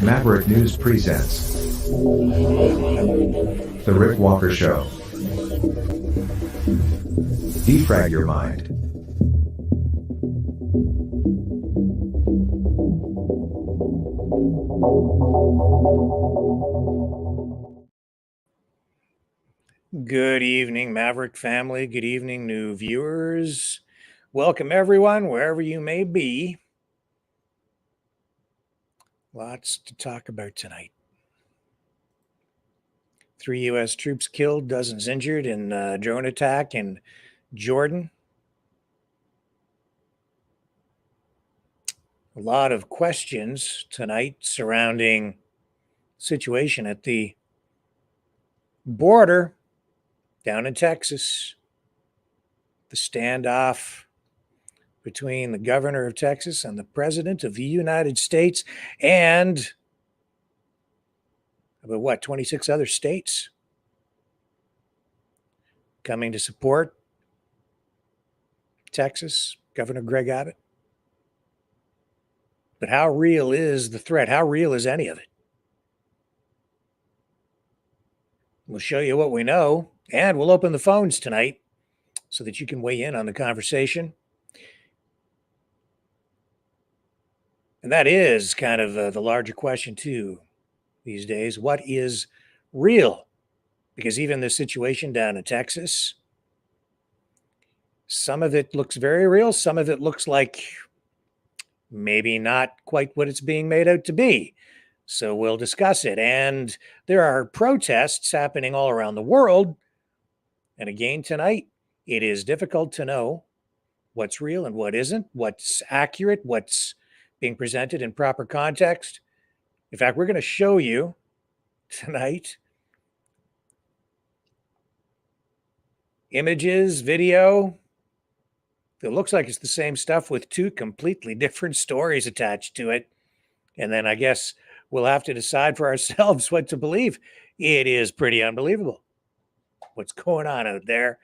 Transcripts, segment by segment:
Maverick News presents The Rick Walker Show. Defrag your mind. Good evening, Maverick family. Good evening, new viewers. Welcome, everyone, wherever you may be. Lots to talk about tonight. 3 U.S. troops killed, dozens injured in a drone attack in Jordan. A lot of questions tonight surrounding the situation at the border down in Texas. The standoff between the governor of Texas and the president of the United States and about 26 other states coming to support Texas, Governor Greg Abbott. But how real is the threat? How real is any of it? We'll show you what we know, and we'll open the phones tonight so that you can weigh in on the conversation. And that is kind of the larger question, too, these days. What is real? Because even this situation down in Texas, some of it looks very real. Some of it looks like maybe not quite what it's being made out to be. So we'll discuss it. And there are protests happening all around the world. And again, tonight, it is difficult to know what's real and what isn't, what's accurate, what's being presented in proper context. In fact, we're going to show you tonight images, video. It looks like it's the same stuff with two completely different stories attached to it. And then I guess we'll have to decide for ourselves what to believe. It is pretty unbelievable what's going on out there.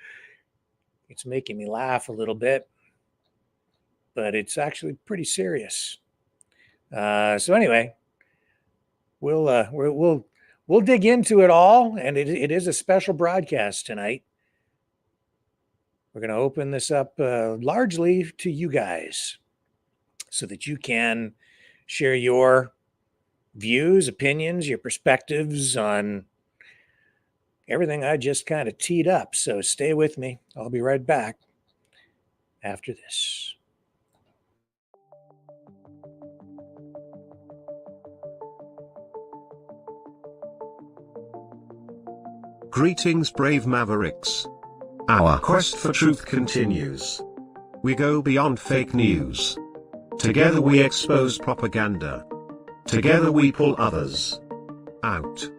It's making me laugh a little bit, but it's actually pretty serious. So anyway, we'll dig into it all, and it is a special broadcast tonight. We're going to open this up largely to you guys so that you can share your views, opinions, your perspectives on everything I just kind of teed up. So stay with me. I'll be right back after this. Greetings, brave Mavericks. Our quest for truth continues. We go beyond fake news. Together we expose propaganda. Together we pull others out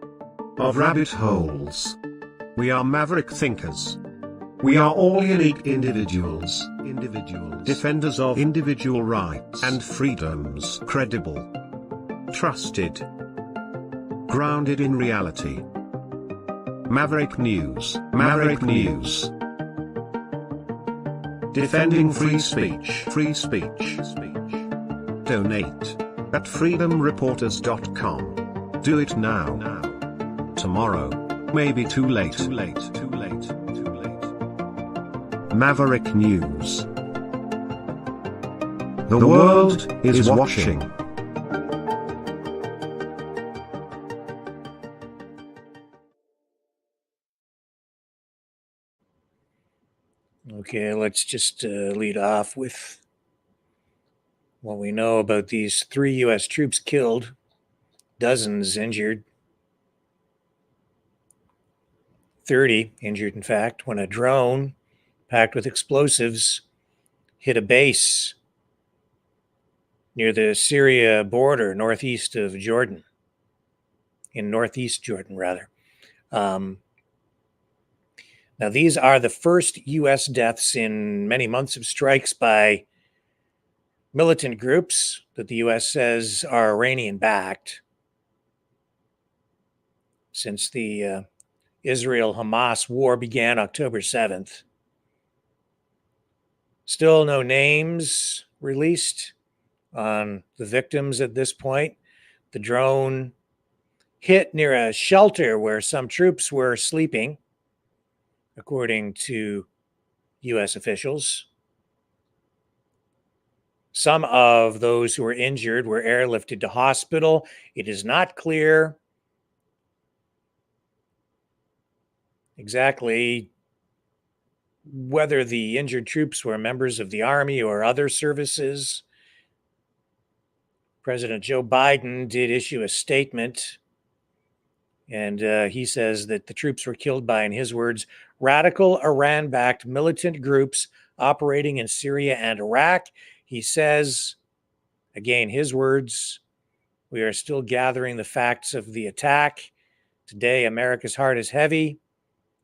of rabbit holes. We are maverick thinkers. We are all unique individuals, defenders of individual rights and freedoms, credible, trusted, grounded in reality. Maverick News, Maverick News. Defending free speech, free speech. Donate at freedomreporters.com. Do it now. Tomorrow may be too late. Maverick News. The world is watching. Okay, let's just lead off with what we know about these 3 U.S. troops killed, dozens injured, 30 injured, in fact, when a drone packed with explosives hit a base near the Syria border, northeast of Jordan, in northeast Jordan, rather. Now, these are the first U.S. deaths in many months of strikes by militant groups that the U.S. says are Iranian-backed since the Israel-Hamas war began October 7th. Still no names released on the victims at this point. The drone hit near a shelter where some troops were sleeping, according to U.S. officials. Some of those who were injured were airlifted to hospital. It is not clear exactly whether the injured troops were members of the Army or other services. President Joe Biden did issue a statement, and he says that the troops were killed by, in his words, radical Iran-backed militant groups operating in Syria and Iraq. He says, again, his words, "We are still gathering the facts of the attack. Today, America's heart is heavy."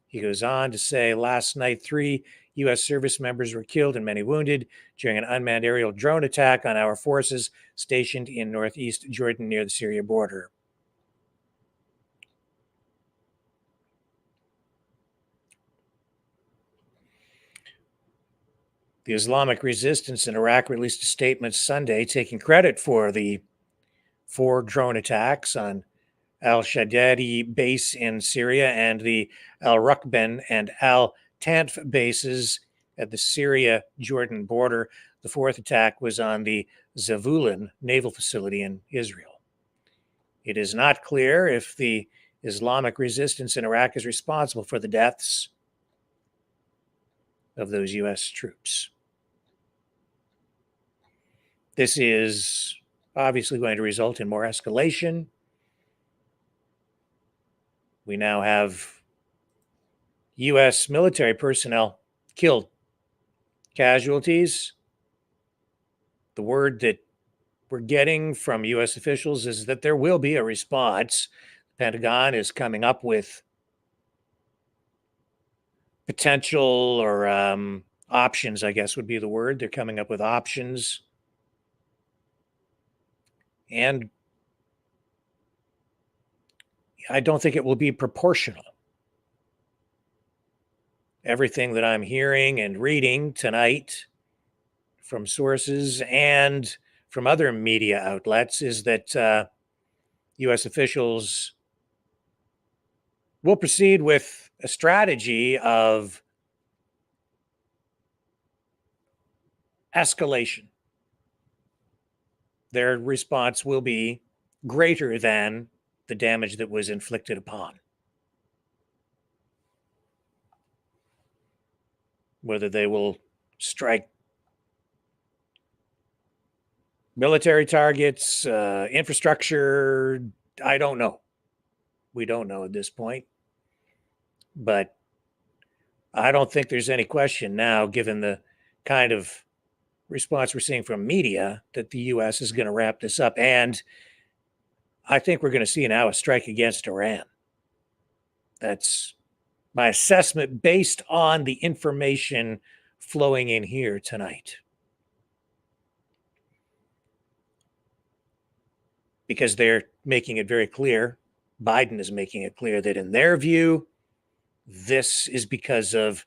He goes on to say, last night, 3 U.S. service members were killed and many wounded during an unmanned aerial drone attack on our forces stationed in northeast Jordan near the Syria border. The Islamic resistance in Iraq released a statement Sunday taking credit for the 4 drone attacks on al-Shadadi base in Syria and the al-Raqban and al-Tanf bases at the Syria-Jordan border. The 4th attack was on the Zavulan naval facility in Israel. It is not clear if the Islamic resistance in Iraq is responsible for the deaths of those U.S. troops. This is obviously going to result in more escalation. We now have U.S. military personnel killed, casualties. The word that we're getting from U.S. officials is that there will be a response. The Pentagon is coming up with potential or options, I guess would be the word. They're coming up with options. And I don't think it will be proportional. Everything that I'm hearing and reading tonight from sources and from other media outlets is that U.S. officials will proceed with a strategy of escalation. Their response will be greater than the damage that was inflicted upon. Whether they will strike military targets, infrastructure, I don't know. We don't know at this point. But I don't think there's any question now, given the kind of response we're seeing from media, that the U.S. is going to wrap this up. And I think we're going to see now a strike against Iran. That's my assessment based on the information flowing in here tonight. Because they're making it very clear, Biden is making it clear that in their view, this is because of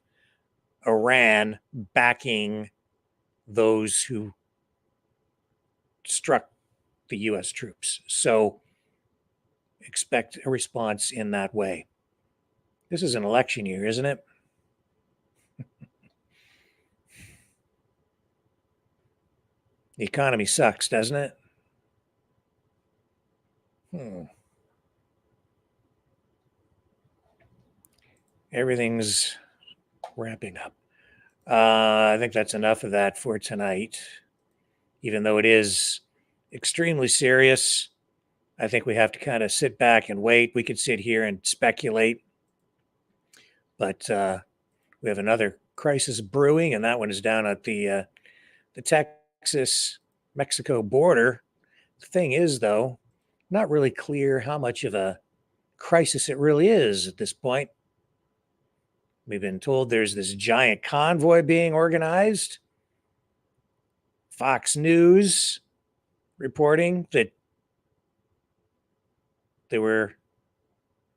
Iran backing those who struck the U.S. troops. So expect a response in that way. This is an election year, isn't it? The economy sucks, doesn't it? Everything's wrapping up. I think that's enough of that for tonight. Even though it is extremely serious, I think we have to kind of sit back and wait. We could sit here and speculate, but we have another crisis brewing, and that one is down at the Texas-Mexico border. The thing is, though, not really clear how much of a crisis it really is at this point. We've been told there's this giant convoy being organized. Fox News reporting that there were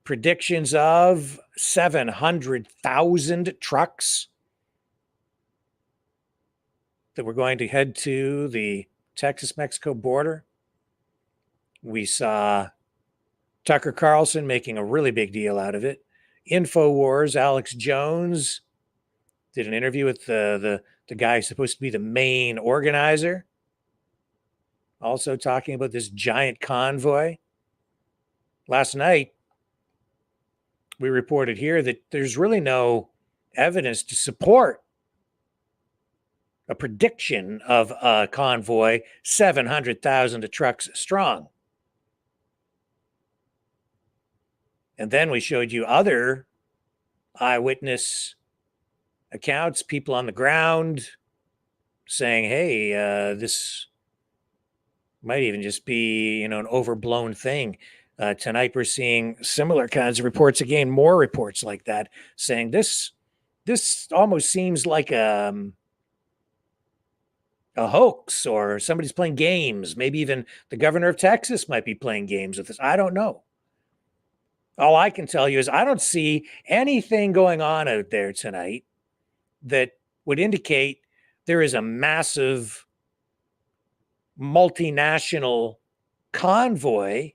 predictions of 700,000 trucks that were going to head to the Texas-Mexico border. We saw Tucker Carlson making a really big deal out of it. InfoWars, Alex Jones did an interview with the guy who's supposed to be the main organizer, also talking about this giant convoy. Last night, we reported here that there's really no evidence to support a prediction of a convoy 700,000 trucks strong. And then we showed you other eyewitness accounts, people on the ground saying, hey, this might even just be, an overblown thing. Tonight we're seeing similar kinds of reports again, more reports like that, saying this almost seems like a hoax, or somebody's playing games. Maybe even the governor of Texas might be playing games with this. I don't know. All I can tell you is I don't see anything going on out there tonight that would indicate there is a massive multinational convoy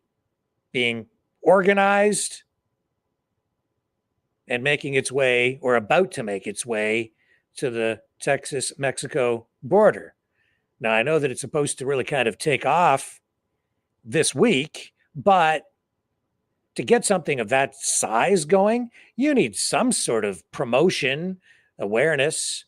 being organized and making its way, or about to make its way, to the Texas-Mexico border. Now, I know that it's supposed to really kind of take off this week, but to get something of that size going, you need some sort of promotion, awareness.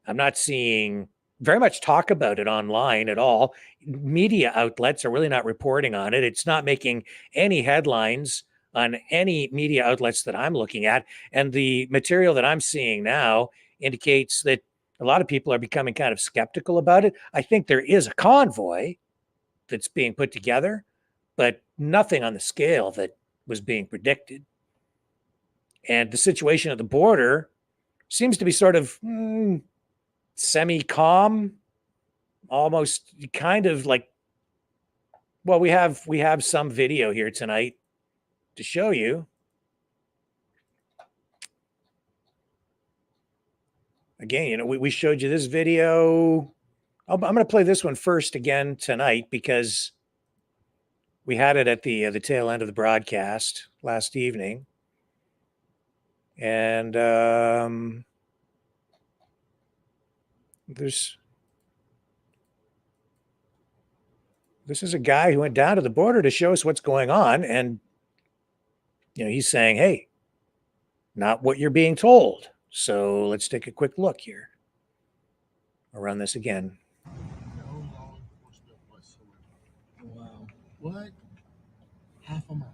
I'm not seeing very much talk about it online at all. Media outlets are really not reporting on it. It's not making any headlines on any media outlets that I'm looking at. And the material that I'm seeing now indicates that a lot of people are becoming kind of skeptical about it. I think there is a convoy that's being put together, but nothing on the scale that was being predicted. And the situation at the border seems to be sort of semi-calm, almost kind of like, well, we have some video here tonight to show you. Again, we showed you this video. I'm going to play this one first again tonight because we had it at the tail end of the broadcast last evening. And this is a guy who went down to the border to show us what's going on. And, he's saying, hey, not what you're being told. So let's take a quick look here. I'll run this again. No law enforcement whatsoever. Wow. What? Half a mile.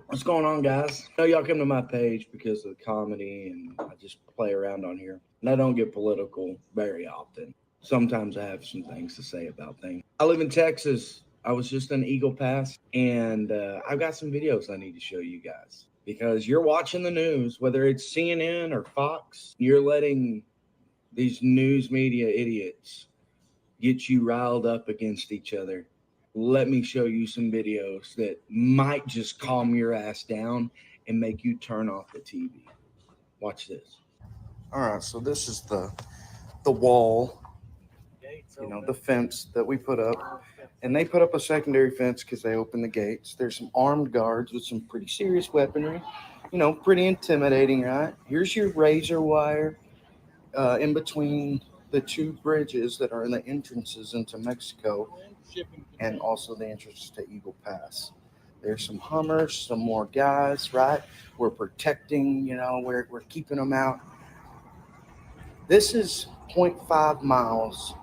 What's going on, guys? I know y'all come to my page because of the comedy, and I just play around on here. And I don't get political very often. Sometimes I have some things to say about things. I live in Texas. I was just in Eagle Pass, and I've got some videos I need to show you guys. Because you're watching the news, whether it's CNN or Fox, you're letting these news media idiots get you riled up against each other. Let me show you some videos that might just calm your ass down and make you turn off the TV. Watch this. All right, so this is the wall, the fence that we put up. And they put up a secondary fence because they opened the gates. There's some armed guards with some pretty serious weaponry. Pretty intimidating, right? Here's your razor wire in between the two bridges that are in the entrances into Mexico and also the entrance to Eagle Pass. There's some Hummers, some more guys, right? We're protecting, we're keeping them out. This is 0.5 miles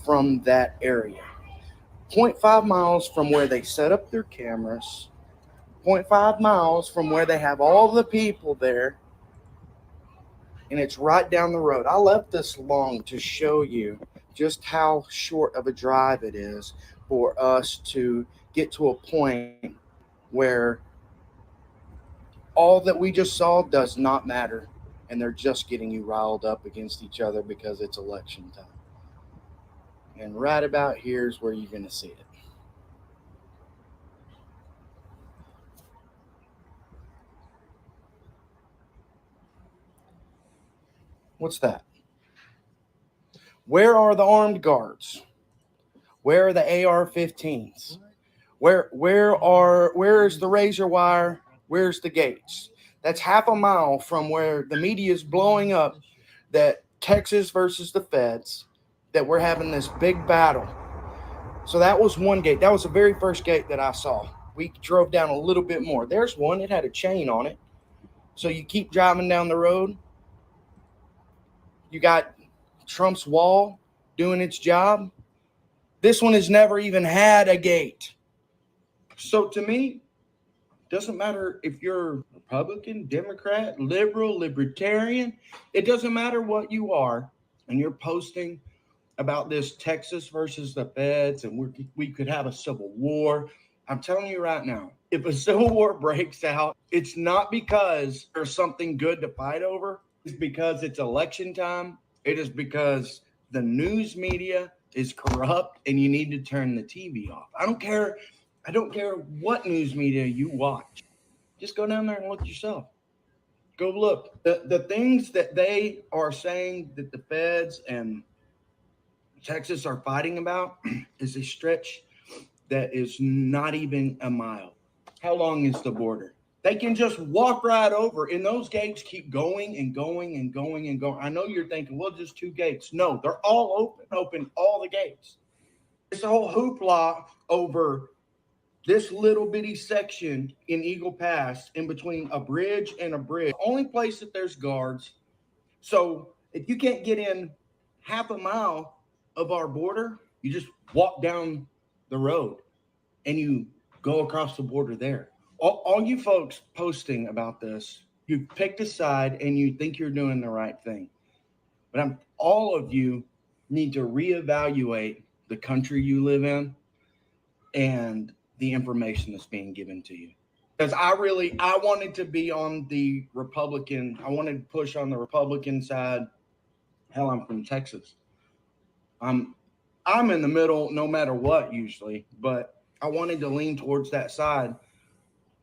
from that area. 0.5 miles from where they set up their cameras. 0.5 miles from where they have all the people there. And it's right down the road. I left this long to show you just how short of a drive it is for us to get to a point where all that we just saw does not matter, and they're just getting you riled up against each other because it's election time. And right about here is where you're going to see it. What's that? Where are the armed guards? Where are the AR-15s? Where's the razor wire? Where's the gates? That's half a mile from where the media is blowing up that Texas versus the feds, that we're having this big battle. So that was one gate. That was the very first gate that I saw. We drove down a little bit more. There's one. It had a chain on it. So you keep driving down the road. You got Trump's wall doing its job. This one has never even had a gate. So to me, doesn't matter if you're Republican, Democrat, liberal, libertarian. It doesn't matter what you are, and you're posting about this Texas versus the feds, and we could have a civil war. I'm telling you right now, if a civil war breaks out, it's not because there's something good to fight over. It's because it's election time. It is because the news media is corrupt, and you need to turn the TV off. I don't care what news media you watch. Just go down there and look yourself. Go look. The things that they are saying that the feds and Texas are fighting about is a stretch that is not even a mile. How long is the border? They can just walk right over, and those gates keep going and going and going and going. I know you're thinking, well, just two gates. No, they're all open all the gates. It's a whole hoopla over this little bitty section in Eagle Pass in between a bridge and a bridge. Only place that there's guards. So if you can't get in half a mile of our border, you just walk down the road and you go across the border there. All you folks posting about this, you picked a side and you think you're doing the right thing. But all of you need to reevaluate the country you live in and the information that's being given to you. Because I wanted to be on the Republican. I wanted to push on the Republican side. Hell, I'm from Texas. I'm in the middle no matter what usually, but I wanted to lean towards that side.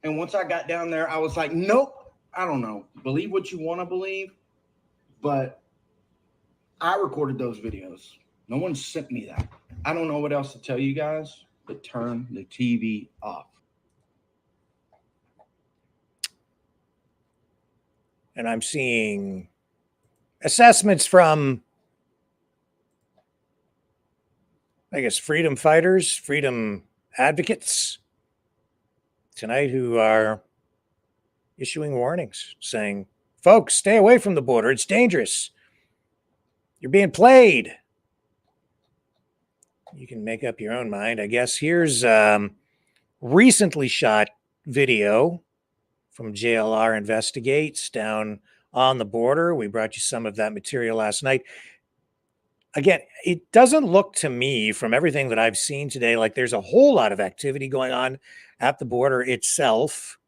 And once I got down there, I was like, nope, I don't know. Believe what you want to believe. But I recorded those videos. No one sent me that. I don't know what else to tell you guys, but turn the TV off. And I'm seeing assessments from, I guess, freedom fighters, freedom advocates tonight who are issuing warnings saying, folks, stay away from the border. It's dangerous. You're being played. You can make up your own mind. I guess here's recently shot video from JLR Investigates down on the border. We brought you some of that material last night. Again, it doesn't look to me from everything that I've seen today like there's a whole lot of activity going on at the border itself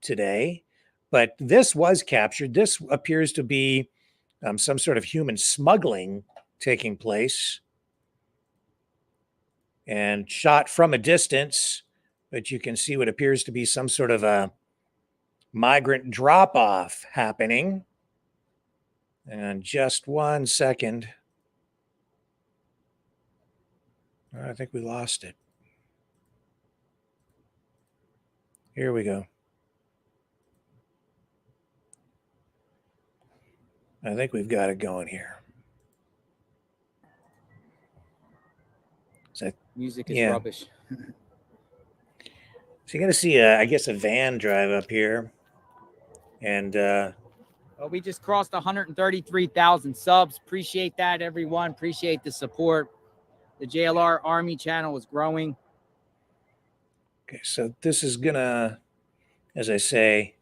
today, but this was captured. This appears to be some sort of human smuggling taking place and shot from a distance, but you can see what appears to be some sort of a migrant drop-off happening. And just 1 second. I think we lost it. Here we go. I think we've got it going here. Music is Yeah. rubbish. So you're going to see, I guess, a van drive up here. And Well, we just crossed 133,000 subs. Appreciate that, everyone. Appreciate the support. The JLR Army channel is growing. okay, so this is going to, as I say,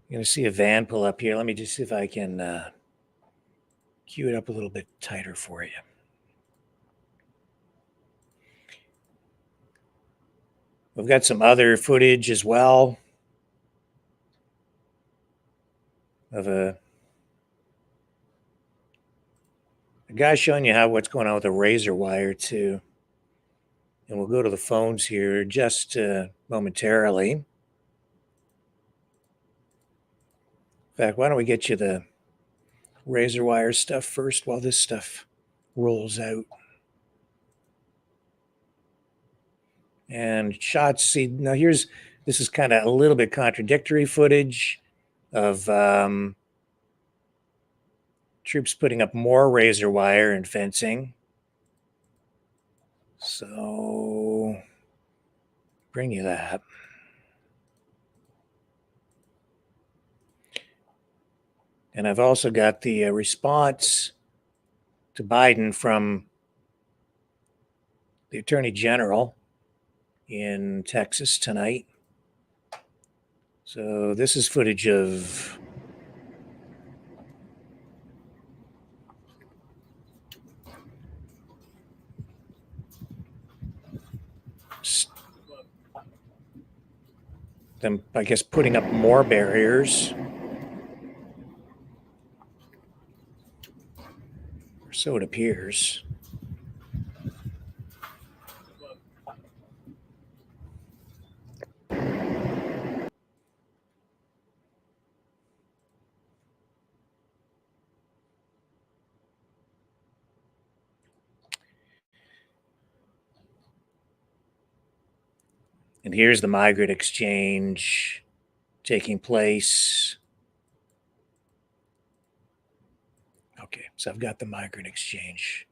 you're going to see a van pull up here. Let me just see if I can cue it up a little bit tighter for you. We've got some other footage as well of a guy showing you what's going on with a razor wire too. And we'll go to the phones here just momentarily. In fact, why don't we get you the razor wire stuff first while this stuff rolls out. And shots, see, now this is kind of a little bit contradictory footage of troops putting up more razor wire and fencing. So, bring you that. And I've also got the response to Biden from the Attorney General in Texas tonight. So this is footage of them, I guess, putting up more barriers. Or so it appears. And here's the migrant exchange taking place. Okay, so I've got the migrant exchange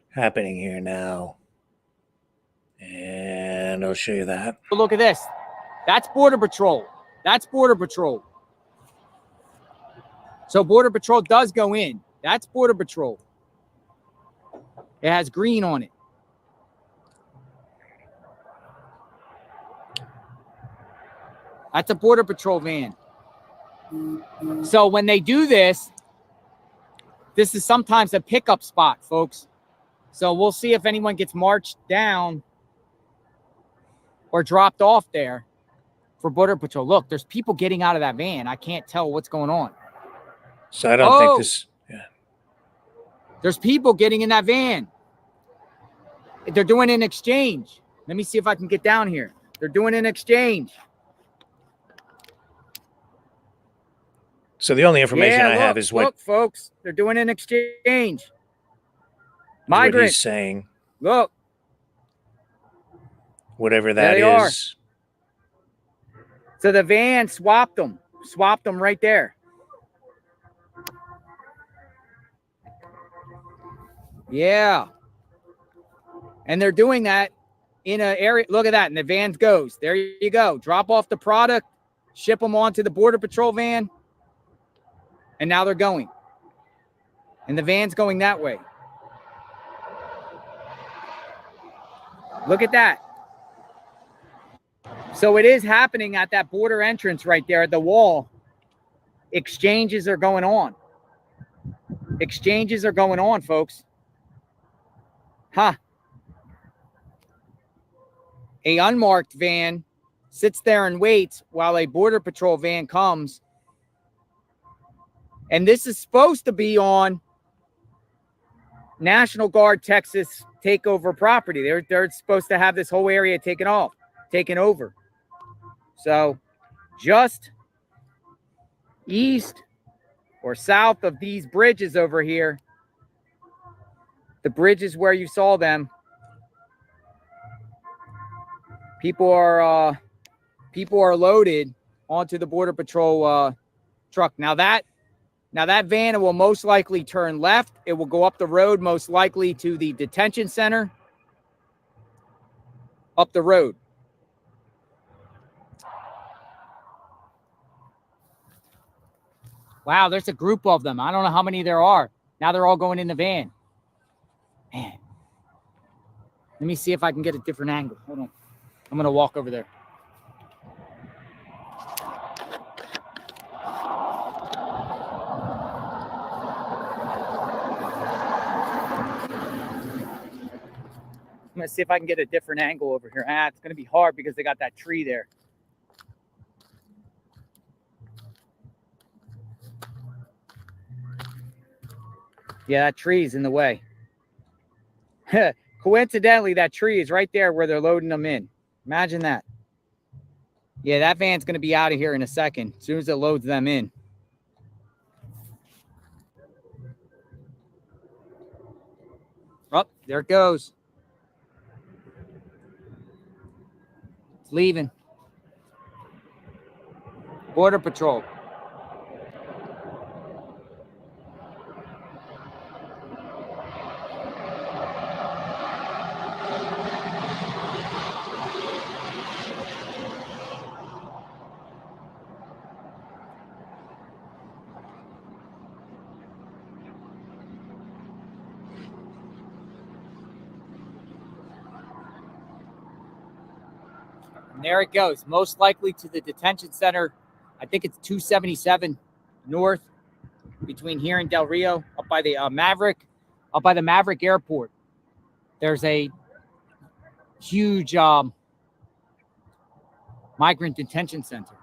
happening here now. And I'll show you that. Look at this. That's Border Patrol. That's Border Patrol. So Border Patrol does go in. That's Border Patrol. It has green on it. That's a Border Patrol van. So when they do this, this is sometimes a pickup spot, folks. So we'll see if anyone gets marched down or dropped off there for Border Patrol. Look, there's people getting out of that van. I can't tell what's going on. So I don't think this... Yeah. There's people getting in that van. They're doing an exchange. Let me see if I can get down here. They're doing an exchange. So the only information I have is what... Look, folks, they're doing an exchange. What Migrant. he's saying. Look. Whatever that is. So the van swapped them. Swapped them right there. Yeah. And they're doing that in an area. Look at that. And the van goes. There you go. Drop off the product. Ship them onto the Border Patrol van. And now they're going. And the van's going that way. Look at that. So it is happening at that border entrance right there at the wall. Exchanges are going on. Exchanges are going on, folks. A unmarked van sits there and waits while a Border Patrol van comes. And this is supposed to be on National Guard Texas takeover property. They're supposed to have this whole area taken over. So just east or south of these bridges over here, the bridges where you saw them, people are loaded onto the Border Patrol truck. Now that Now that van will most likely turn left. It will go up the road, most likely to the detention center. Up the road. Wow, there's a group of them. I don't know how many there are. Now they're all going in the van. Man. Let me see if I can get a different angle. Hold on. I'm going to walk over there. I'm going to see if I can get a different angle over here. It's going to be hard because they got that tree there. Yeah, that tree's in the way. Coincidentally, that tree is right there where they're loading them in. Imagine that. Yeah, that van's going to be out of here in a second, as soon as it loads them in. Oh, there it goes. It's leaving. Border Patrol. And there it goes, most likely to the detention center. I think it's 277 north between here and Del Rio, up by the Maverick, up by the Maverick airport. There's a huge migrant detention center.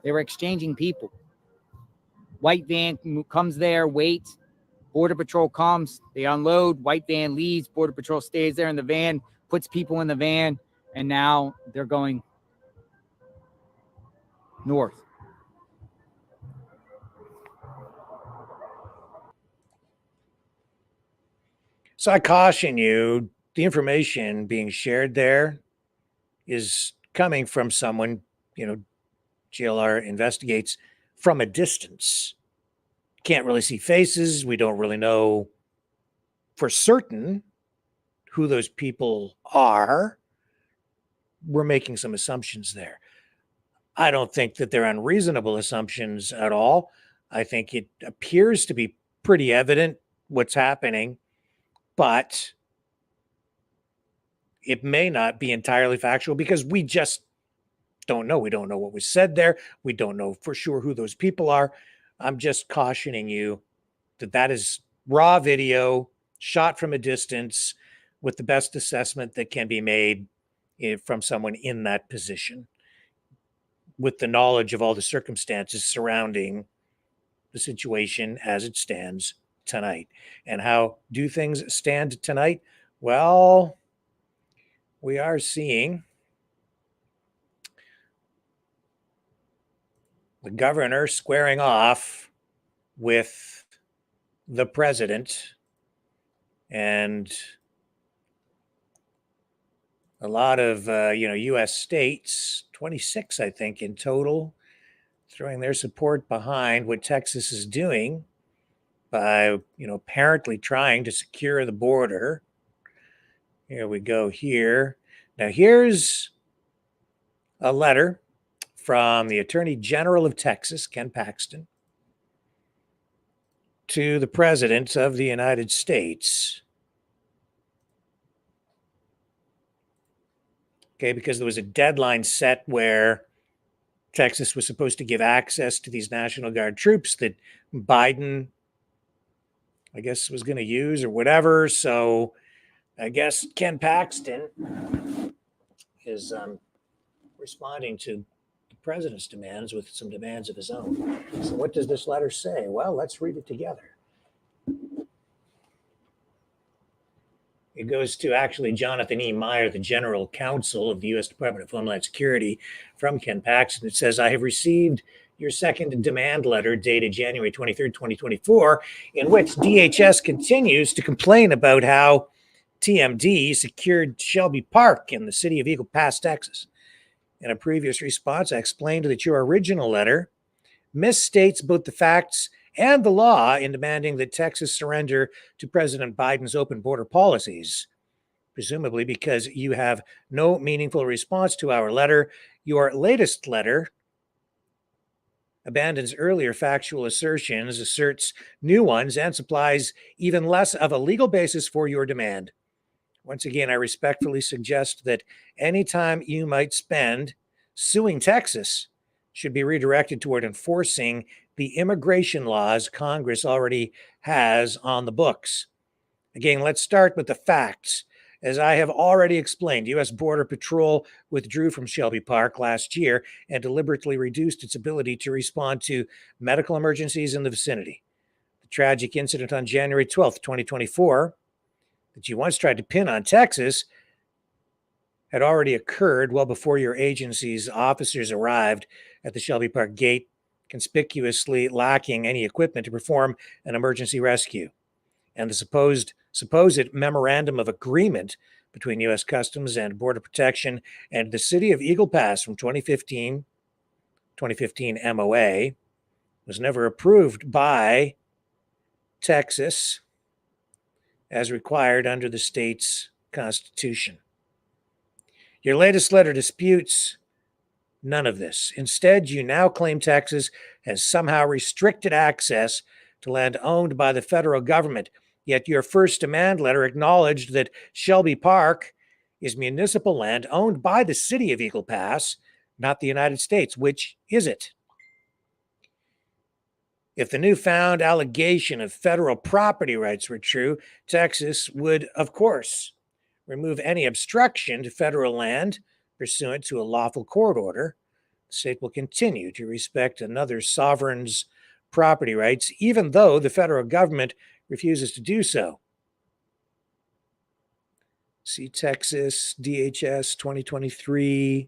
They were exchanging people. White van comes there, waits. Border Patrol comes, they unload, white van leaves, Border Patrol stays there in the van, puts people in the van, and now they're going north. So I caution you, the information being shared there is coming from someone, GLR investigates from a distance. Can't really see faces. We don't really know for certain who those people are. We're making some assumptions there. I don't think that they're unreasonable assumptions at all. I think it appears to be pretty evident what's happening, but it may not be entirely factual because we just don't know. We don't know what was said there. We don't know for sure who those people are. I'm just cautioning you that is raw video shot from a distance with the best assessment that can be made from someone in that position with the knowledge of all the circumstances surrounding the situation as it stands tonight. And how do things stand tonight? Well, we are seeing the governor squaring off with the president, and a lot of U.S. states, 26, I think, in total, throwing their support behind what Texas is doing by apparently trying to secure the border. Here we go here. Now here's a letter from the Attorney General of Texas, Ken Paxton, to the President of the United States. Okay, because there was a deadline set where Texas was supposed to give access to these National Guard troops that Biden, I guess, was going to use or whatever. So I guess Ken Paxton is responding to the president's demands with some demands of his own. So what does this letter say? Well, let's read it together. It goes to actually Jonathan E. Meyer, the General Counsel of the U.S. Department of Homeland Security, from Ken Paxton. It says, I have received your second demand letter dated January 23rd, 2024, in which DHS continues to complain about how TMD secured Shelby Park in the city of Eagle Pass, Texas. In a previous response, I explained that your original letter misstates both the facts and the law in demanding that Texas surrender to President Biden's open border policies. Presumably because you have no meaningful response to our letter, your latest letter abandons earlier factual assertions, asserts new ones, and supplies even less of a legal basis for your demand. Once again, I respectfully suggest that any time you might spend suing Texas should be redirected toward enforcing the immigration laws Congress already has on the books. Again, let's start with the facts. As I have already explained, U.S. Border Patrol withdrew from Shelby Park last year and deliberately reduced its ability to respond to medical emergencies in the vicinity. The tragic incident on January 12th, 2024, that you once tried to pin on Texas had already occurred well before your agency's officers arrived at the Shelby Park gate, conspicuously lacking any equipment to perform an emergency rescue. And the supposed memorandum of agreement between U.S. Customs and Border Protection and the city of Eagle Pass from 2015 MOA, was never approved by Texas as required under the state's constitution. Your latest letter disputes none of this. Instead, you now claim Texas has somehow restricted access to land owned by the federal government. Yet your first demand letter acknowledged that Shelby Park is municipal land owned by the city of Eagle Pass, not the United States. Which is it? If the newfound allegation of federal property rights were true, Texas would, of course, remove any obstruction to federal land pursuant to a lawful court order. The state will continue to respect another sovereign's property rights, even though the federal government refuses to do so. See Texas DHS 2023,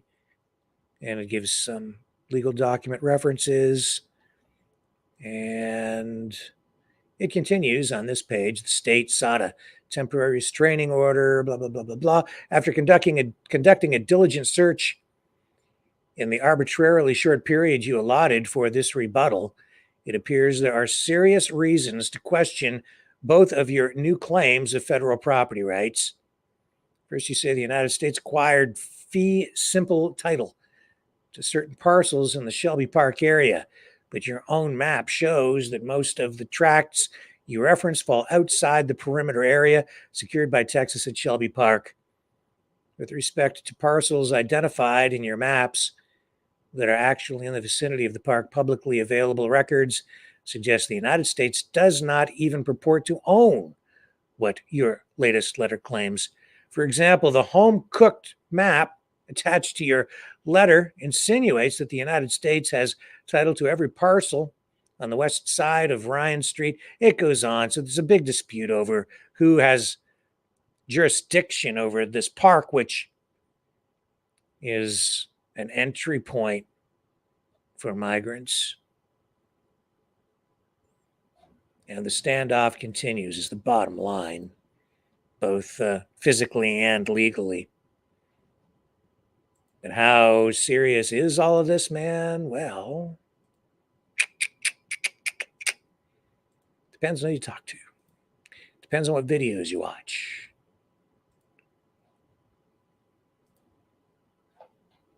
and it gives some legal document references. And it continues on this page. The state sought a temporary restraining order, blah, blah, blah, blah, blah. After conducting a diligent search in the arbitrarily short period you allotted for this rebuttal, it appears there are serious reasons to question both of your new claims of federal property rights. First, you say the United States acquired fee simple title to certain parcels in the Shelby Park area, but your own map shows that most of the tracts you reference fall outside the perimeter area secured by Texas at Shelby Park. With respect to parcels identified in your maps that are actually in the vicinity of the park, publicly available records suggest the United States does not even purport to own what your latest letter claims. For example, the home-cooked map attached to your letter insinuates that the United States has title to every parcel on the west side of Ryan Street. It goes on. So there's a big dispute over who has jurisdiction over this park, which is an entry point for migrants. And the standoff continues is the bottom line, both physically and legally. And how serious is all of this, man? Well, depends on who you talk to. Depends on what videos you watch.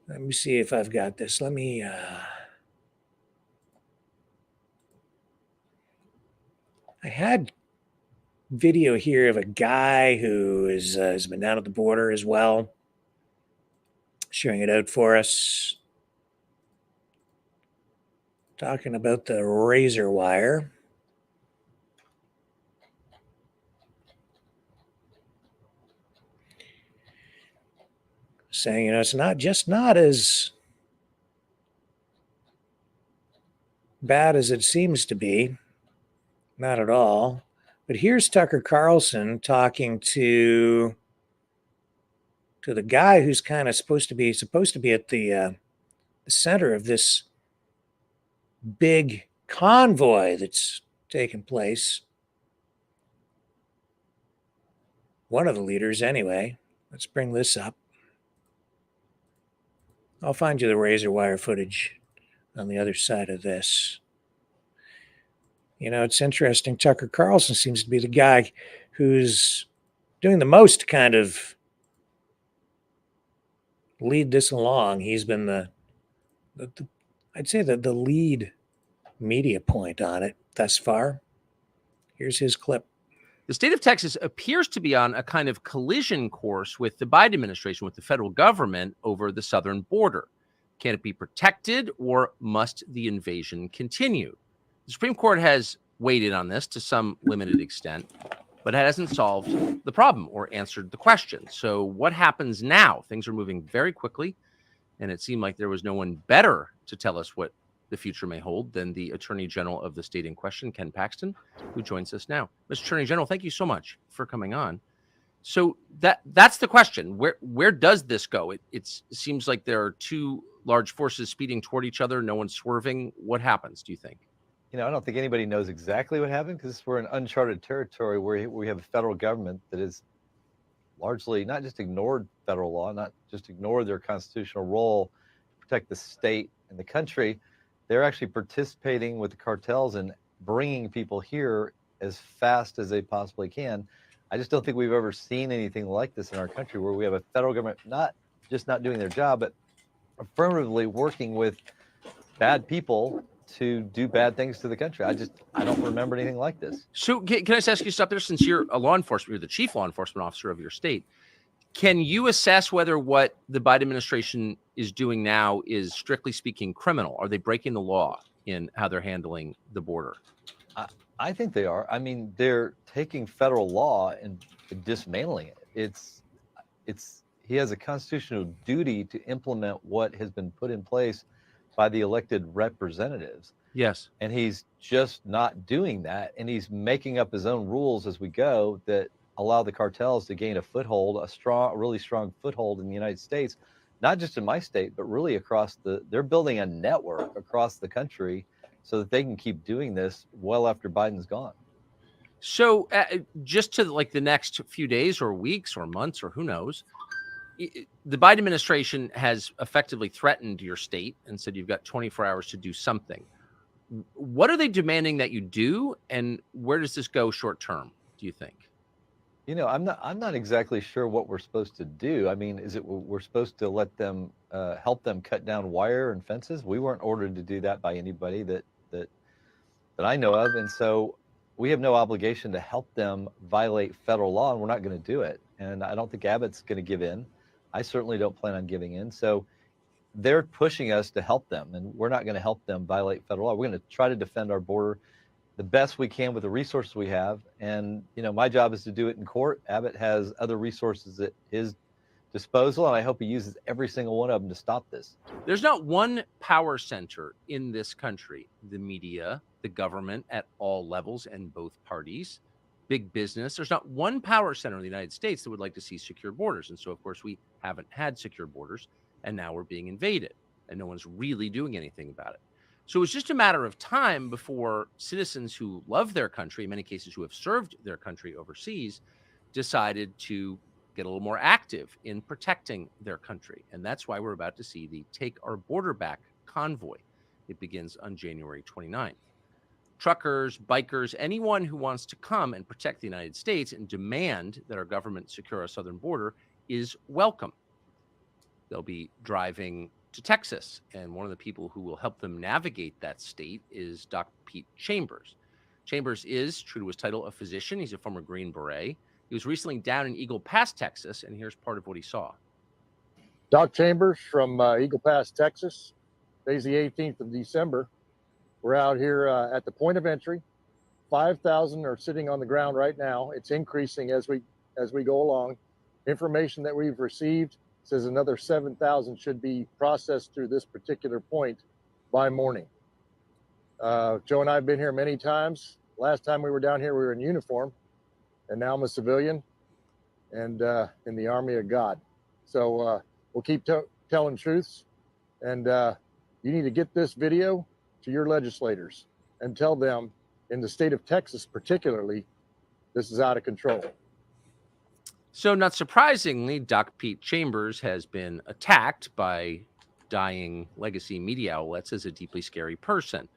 Let me see if I've got this. Let me... I had video here of a guy who has been down at the border as well, sharing it out for us, talking about the razor wire. Saying, it's not as bad as it seems to be. Not at all. But here's Tucker Carlson talking to the guy who's kind of supposed to be at the center of this big convoy that's taken place. One of the leaders, anyway. Let's bring this up. I'll find you the razor wire footage on the other side of this. You know, it's interesting. Tucker Carlson seems to be the guy who's doing the most to kind of lead this along. He's been the I'd say the lead media point on it thus far. Here's his clip. The state of Texas appears to be on a kind of collision course with the Biden administration, with the federal government over the southern border. Can it be protected, or must the invasion continue? The Supreme Court has weighed in on this to some limited extent, but it hasn't solved the problem or answered the question. So what happens now? Things are moving very quickly, and it seemed like there was no one better to tell us what the future may hold than the Attorney General of the state in question, Ken Paxton, who joins us now. Mr. Attorney General, thank you so much for coming on. So that's the question. Where does this go? It seems like there are two large forces speeding toward each other, no one's swerving. What happens, do you think? You know, I don't think anybody knows exactly what happened, because we're in uncharted territory where we have a federal government that is largely not just ignored federal law, not just ignored their constitutional role to protect the state and the country. They're actually participating with the cartels and bringing people here as fast as they possibly can. I just don't think we've ever seen anything like this in our country, where we have a federal government not doing their job, but affirmatively working with bad people to do bad things to the country. I don't remember anything like this. So can I just ask you something? Since you're a law enforcement, you're the chief law enforcement officer of your state, can you assess whether what the Biden administration is doing now is, strictly speaking, criminal? Are they breaking the law in how they're handling the border? I think they are. I mean, they're taking federal law and dismantling it. He has a constitutional duty to implement what has been put in place by the elected representatives. Yes. And he's just not doing that. And he's making up his own rules as we go that allow the cartels to gain a foothold, a really strong foothold in the United States, not just in my state, but really across they're building a network across the country so that they can keep doing this well after Biden's gone. So just to like the next few days or weeks or months or who knows, the Biden administration has effectively threatened your state and said you've got 24 hours to do something. What are they demanding that you do, and where does this go short term, do you think? You know, I'm not exactly sure what we're supposed to do. I mean, is it we're supposed to let them help them cut down wire and fences? We weren't ordered to do that by anybody that I know of, and so we have no obligation to help them violate federal law, and we're not going to do it. And I don't think Abbott's going to give in. I certainly don't plan on giving in. So they're pushing us to help them, and we're not going to help them violate federal law. We're going to try to defend our border the best we can with the resources we have. And, you know, my job is to do it in court. Abbott has other resources at his disposal, and I hope he uses every single one of them to stop this. There's not one power center in this country, the media, the government at all levels and both parties, big business. There's not one power center in the United States that would like to see secure borders. And so, of course, we haven't had secure borders, and now we're being invaded, and no one's really doing anything about it. So it's just a matter of time before citizens who love their country, in many cases who have served their country overseas, decided to get a little more active in protecting their country. And that's why we're about to see the Take Our Border Back convoy. It begins on January 29th. Truckers, bikers, anyone who wants to come and protect the United States and demand that our government secure our southern border is welcome. They'll be driving to Texas, and one of the people who will help them navigate that state is Doc Pete Chambers. Chambers is, true to his title, a physician. He's a former Green Beret. He was recently down in Eagle Pass, Texas, and here's part of what he saw. Doc Chambers from Eagle Pass, Texas. Today's the 18th of December. We're out here at the point of entry. 5,000 are sitting on the ground right now. It's increasing as we go along. Information that we've received says another 7,000 should be processed through this particular point by morning. Joe and I have been here many times. Last time we were down here, we were in uniform, and now I'm a civilian and in the Army of God. So we'll keep telling truths, and you need to get this video to your legislators and tell them, in the state of Texas particularly, this is out of control. So not surprisingly, Doc Pete Chambers has been attacked by dying legacy media outlets as a deeply scary person,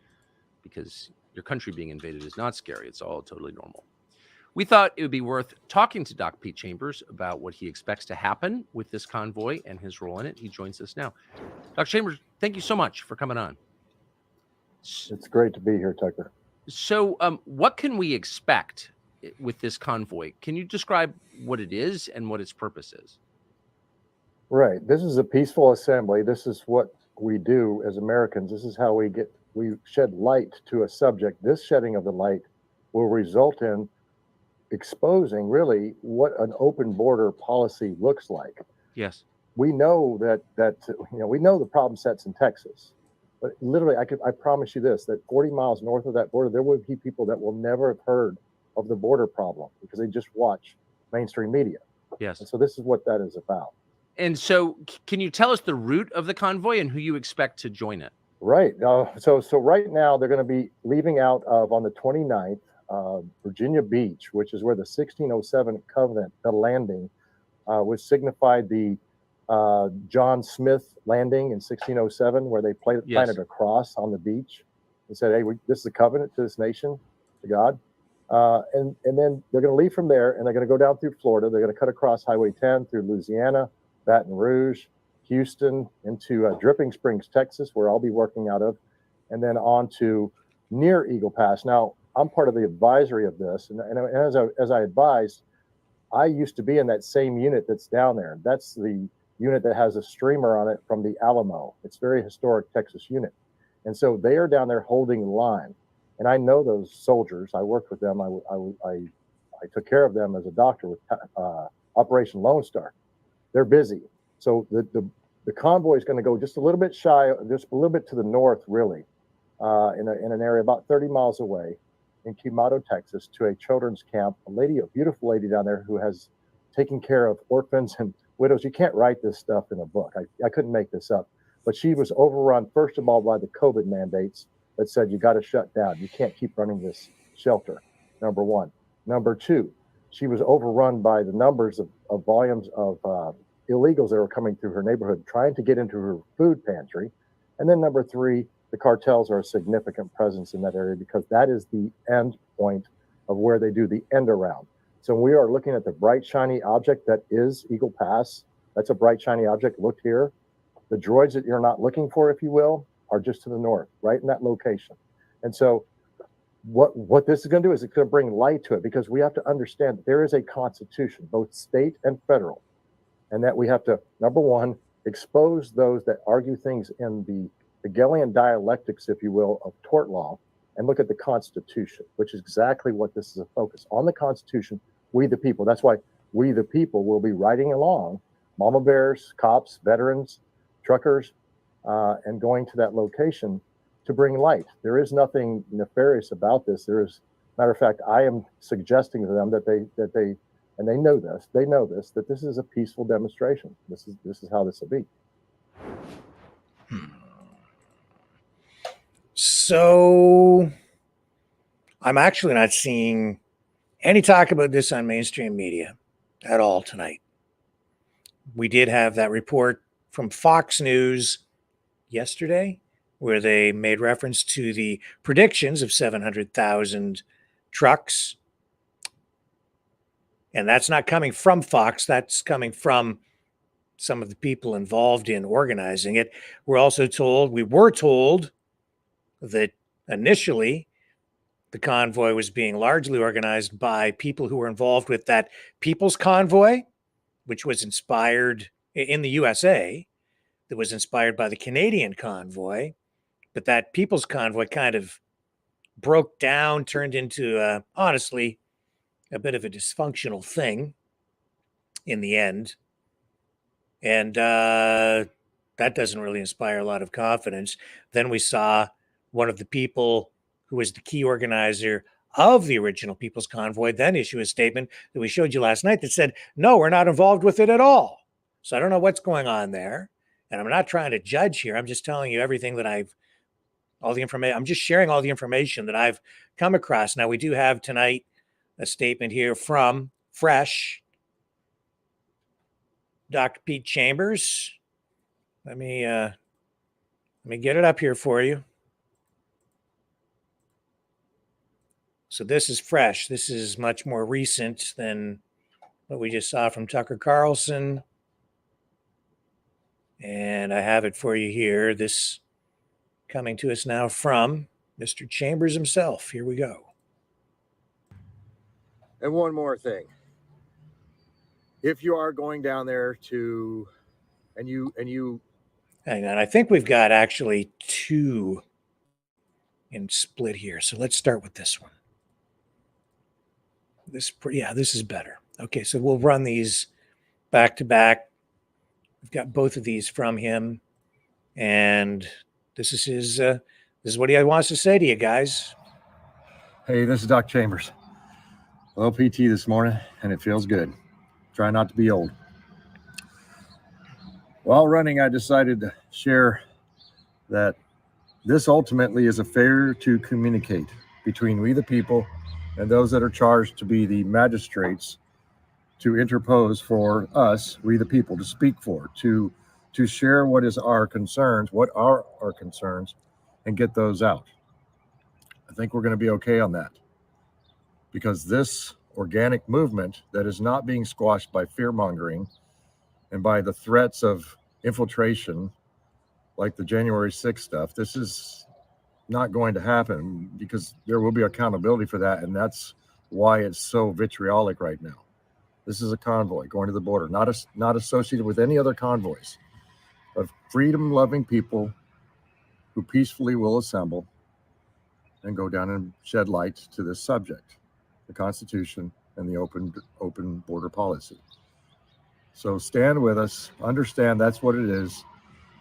because your country being invaded is not scary. It's all totally normal. We thought it would be worth talking to Doc Pete Chambers about what he expects to happen with this convoy and his role in it. He joins us now. Dr. Chambers, thank you so much for coming on. It's great to be here, Tucker. So what can we expect with this convoy? Can you describe what it is and what its purpose is? Right. This is a peaceful assembly. This is what we do as Americans. This is how we shed light to a subject. This shedding of the light will result in exposing really what an open border policy looks like. Yes. We know we know the problem sets in Texas, but literally I promise you this, that 40 miles north of that border, there will be people that will never have heard of the border problem because they just watch mainstream media. Yes. And so this is what that is about. And so can you tell us the route of the convoy and who you expect to join it? Right. So right now they're going to be leaving out of on the 29th, Virginia Beach, which is where the 1607 Covenant, the landing, which signified the John Smith landing in 1607, where they planted a cross on the beach and said, "Hey, this is a covenant to this nation, to God." And then they're going to leave from there, and they're going to go down through Florida. They're going to cut across Highway 10 through Louisiana, Baton Rouge, Houston, into Dripping Springs, Texas, where I'll be working out of, and then on to near Eagle Pass. Now, I'm part of the advisory of this, and as I advised, I used to be in that same unit that's down there. That's the unit that has a streamer on it from the Alamo. It's a very historic Texas unit. And so they are down there holding the line. And I know those soldiers. I worked with them. I took care of them as a doctor with Operation Lone Star. They're busy. So the convoy is going to go just a little bit just a little bit to the north, really, in an area about 30 miles away in Quemado, Texas, to a children's camp. A beautiful lady down there who has taken care of orphans and widows. You can't write this stuff in a book. I couldn't make this up. But she was overrun, first of all, by the COVID mandates that said you got to shut down. You can't keep running this shelter, number one. Number two, she was overrun by the numbers of volumes of illegals that were coming through her neighborhood, trying to get into her food pantry. And then number three, the cartels are a significant presence in that area because that is the end point of where they do the end around. So we are looking at the bright, shiny object that is Eagle Pass. That's a bright, shiny object. Look here. The droids that you're not looking for, if you will, are just to the north, right in that location. And so what this is going to do is it's going to bring light to it, because we have to understand that there is a constitution, both state and federal, and that we have to, number one, expose those that argue things in the Hegelian dialectics, if you will, of tort law, and look at the Constitution, which is exactly what this is a focus on. The Constitution, we the people. That's why we the people will be riding along, mama bears, cops, veterans, truckers, and going to that location to bring light. There is nothing nefarious about this. There is, matter of fact, I am suggesting to them that they and they know this, that this is a peaceful demonstration. This is how this will be. So I'm actually not seeing any talk about this on mainstream media at all tonight. We did have that report from Fox News yesterday, where they made reference to the predictions of 700,000 trucks. And that's not coming from Fox. That's coming from some of the people involved in organizing it. We were told that initially the convoy was being largely organized by people who were involved with that People's Convoy, which was inspired in the USA, that was inspired by the Canadian convoy. But that People's Convoy kind of broke down, turned into, honestly, a bit of a dysfunctional thing in the end. And that doesn't really inspire a lot of confidence. Then we saw one of the people who was the key organizer of the original People's Convoy then issue a statement that we showed you last night that said, no, we're not involved with it at all. So I don't know what's going on there. And I'm not trying to judge here. I'm just telling you everything that all the information. I'm just sharing all the information that I've come across. Now, we do have tonight a statement here from Fresh, Dr. Pete Chambers. Let me Let me get it up here for you. So this is fresh. This is much more recent than what we just saw from Tucker Carlson. And I have it for you here. This coming to us now from Mr. Chambers himself. Here we go. And one more thing. If you are going down there to, and you Hang on. I think we've got actually two in split here. So let's start with this one. This is better. Okay, so we'll run these back to back. We've got both of these from him, and this is his. This is what he wants to say to you guys. Hey, this is Doc Chambers. Low PT this morning, and it feels good. Try not to be old. While running, I decided to share that this ultimately is a failure to communicate between we the people and those that are charged to be the magistrates to interpose for us, we the people, to speak for, to share what is our concerns, what are our concerns, and get those out. I think we're going to be okay on that, because this organic movement that is not being squashed by fear-mongering and by the threats of infiltration like the January 6th stuff, this is not going to happen, because there will be accountability for that, and that's why it's so vitriolic right now. This is a convoy going to the border, not associated with any other convoys, of freedom-loving people who peacefully will assemble and go down and shed light to this subject, the Constitution and the open border policy. So stand with us, understand that's what it is.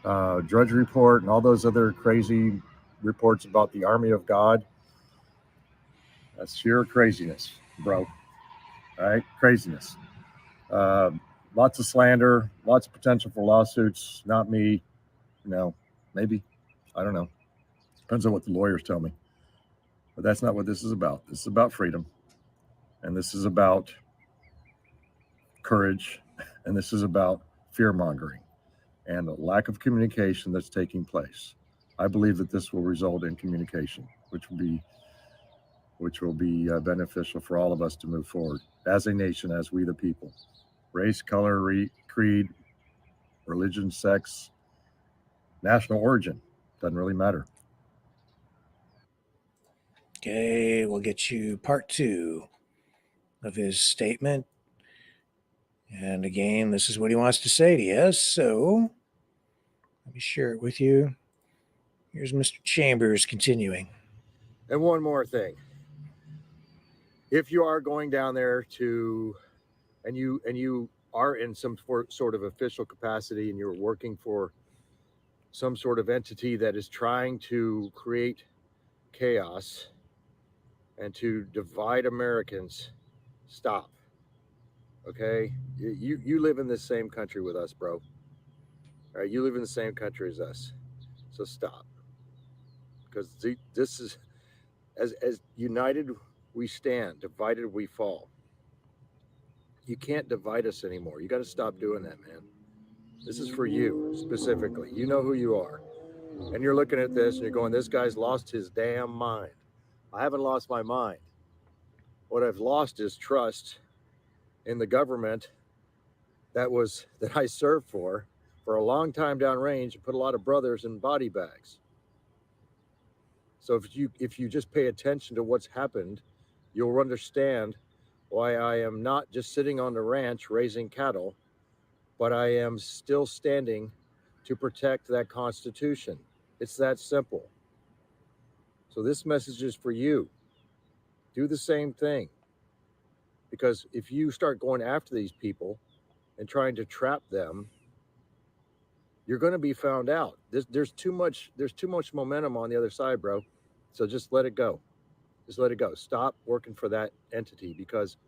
Drudge Report and all those other crazy reports about the army of God, that's sheer craziness, bro. All right, craziness. Lots of slander, lots of potential for lawsuits. Not me, maybe, I don't know. Depends on what the lawyers tell me. But that's not what this is about. This is about freedom, and this is about courage, and this is about fear-mongering and the lack of communication that's taking place. I believe that this will result in communication, which will be beneficial for all of us to move forward as a nation, as we the people. Race, color, creed, religion, sex, national origin, doesn't really matter. Okay, we'll get you part 2 of his statement. And again, this is what he wants to say to you. So let me share it with you. Here's Mr. Chambers continuing. And one more thing. If you are going down there to, and you are in some sort of official capacity, and you're working for some sort of entity that is trying to create chaos and to divide Americans, stop. Okay? You live in the same country with us, bro. All right, you live in the same country as us. So stop. Because this is, as united we stand, divided we fall. You can't divide us anymore. You got to stop doing that, man. This is for you specifically. You know who you are. And you're looking at this and you're going, this guy's lost his damn mind. I haven't lost my mind. What I've lost is trust in the government that I served for a long time downrange, and put a lot of brothers in body bags. So if you just pay attention to what's happened, you'll understand why I am not just sitting on the ranch raising cattle, but I am still standing to protect that Constitution. It's that simple. So this message is for you. Do the same thing. Because if you start going after these people and trying to trap them, you're going to be found out. There's too much momentum on the other side, bro. So just let it go. Just let it go. Stop working for that entity, because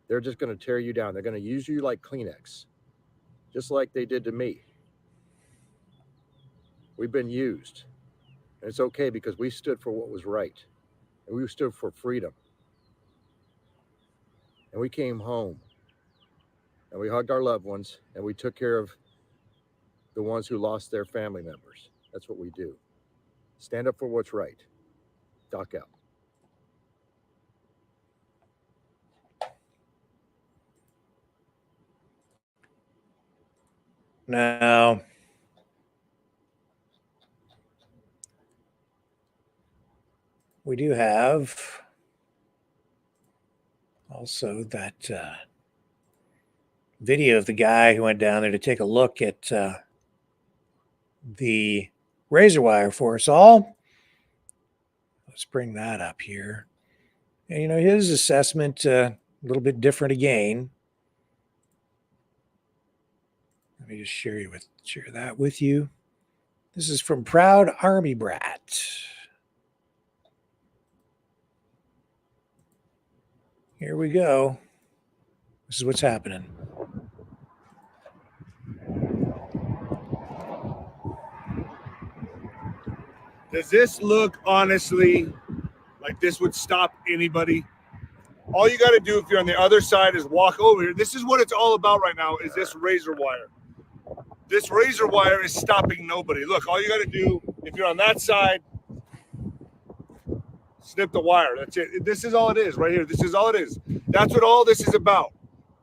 they're just going to tear you down. They're going to use you like Kleenex, just like they did to me. We've been used. And it's okay, because we stood for what was right. And we stood for freedom. And we came home. And we hugged our loved ones. And we took care of the ones who lost their family members. That's what we do. Stand up for what's right. Doc out. Now, we do have also that video of the guy who went down there to take a look at the razor wire for us all. Let's bring that up here. And, you know, his assessment a little bit different again. Let me just share that with you. This is from Proud Army Brat. Here we go. This is what's happening. Does this look honestly like this would stop anybody? All you got to do if you're on the other side is walk over here. This is what it's all about right now, is this razor wire. This razor wire is stopping nobody. Look, all you got to do if you're on that side, snip the wire. That's it. This is all it is right here. This is all it is. That's what all this is about.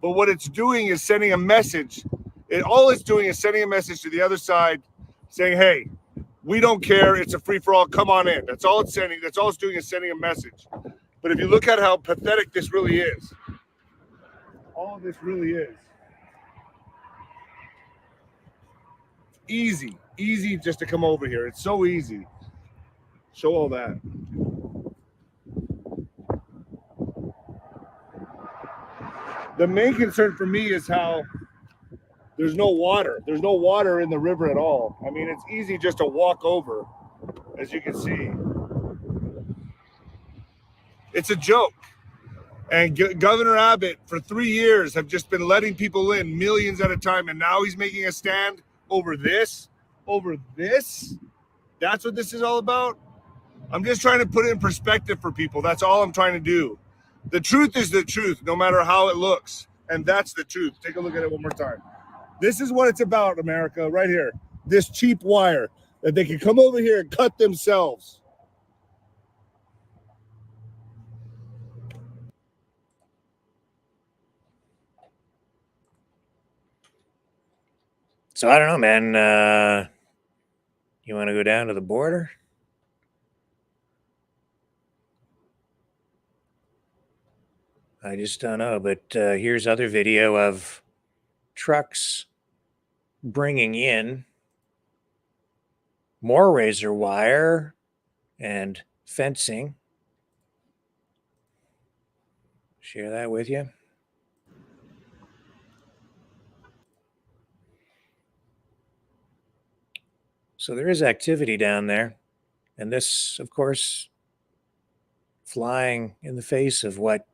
But what it's doing is sending a message. All it's doing is sending a message to the other side saying, hey, we don't care. It's a free-for-all. Come on in. That's all it's sending. That's all it's doing is sending a message. But if you look at how pathetic this really is, all this really is. Easy just to come over here. It's so easy. Show all that. The main concern for me is how there's no water. There's no water in the river at all. I mean, it's easy just to walk over, as you can see. It's a joke. And Governor Abbott, for 3 years, have just been letting people in millions at a time, and now he's making a stand over this. Over this? That's what this is all about? I'm just trying to put it in perspective for people. That's all I'm trying to do. The truth is the truth, no matter how it looks. And that's the truth. Take a look at it one more time. This is what it's about, America, right here. This cheap wire that they can come over here and cut themselves. So I don't know, man. You want to go down to the border? I just don't know. But here's other video of trucks bringing in more razor wire and fencing. Share that with you. So there is activity down there. And this, of course, flying in the face of what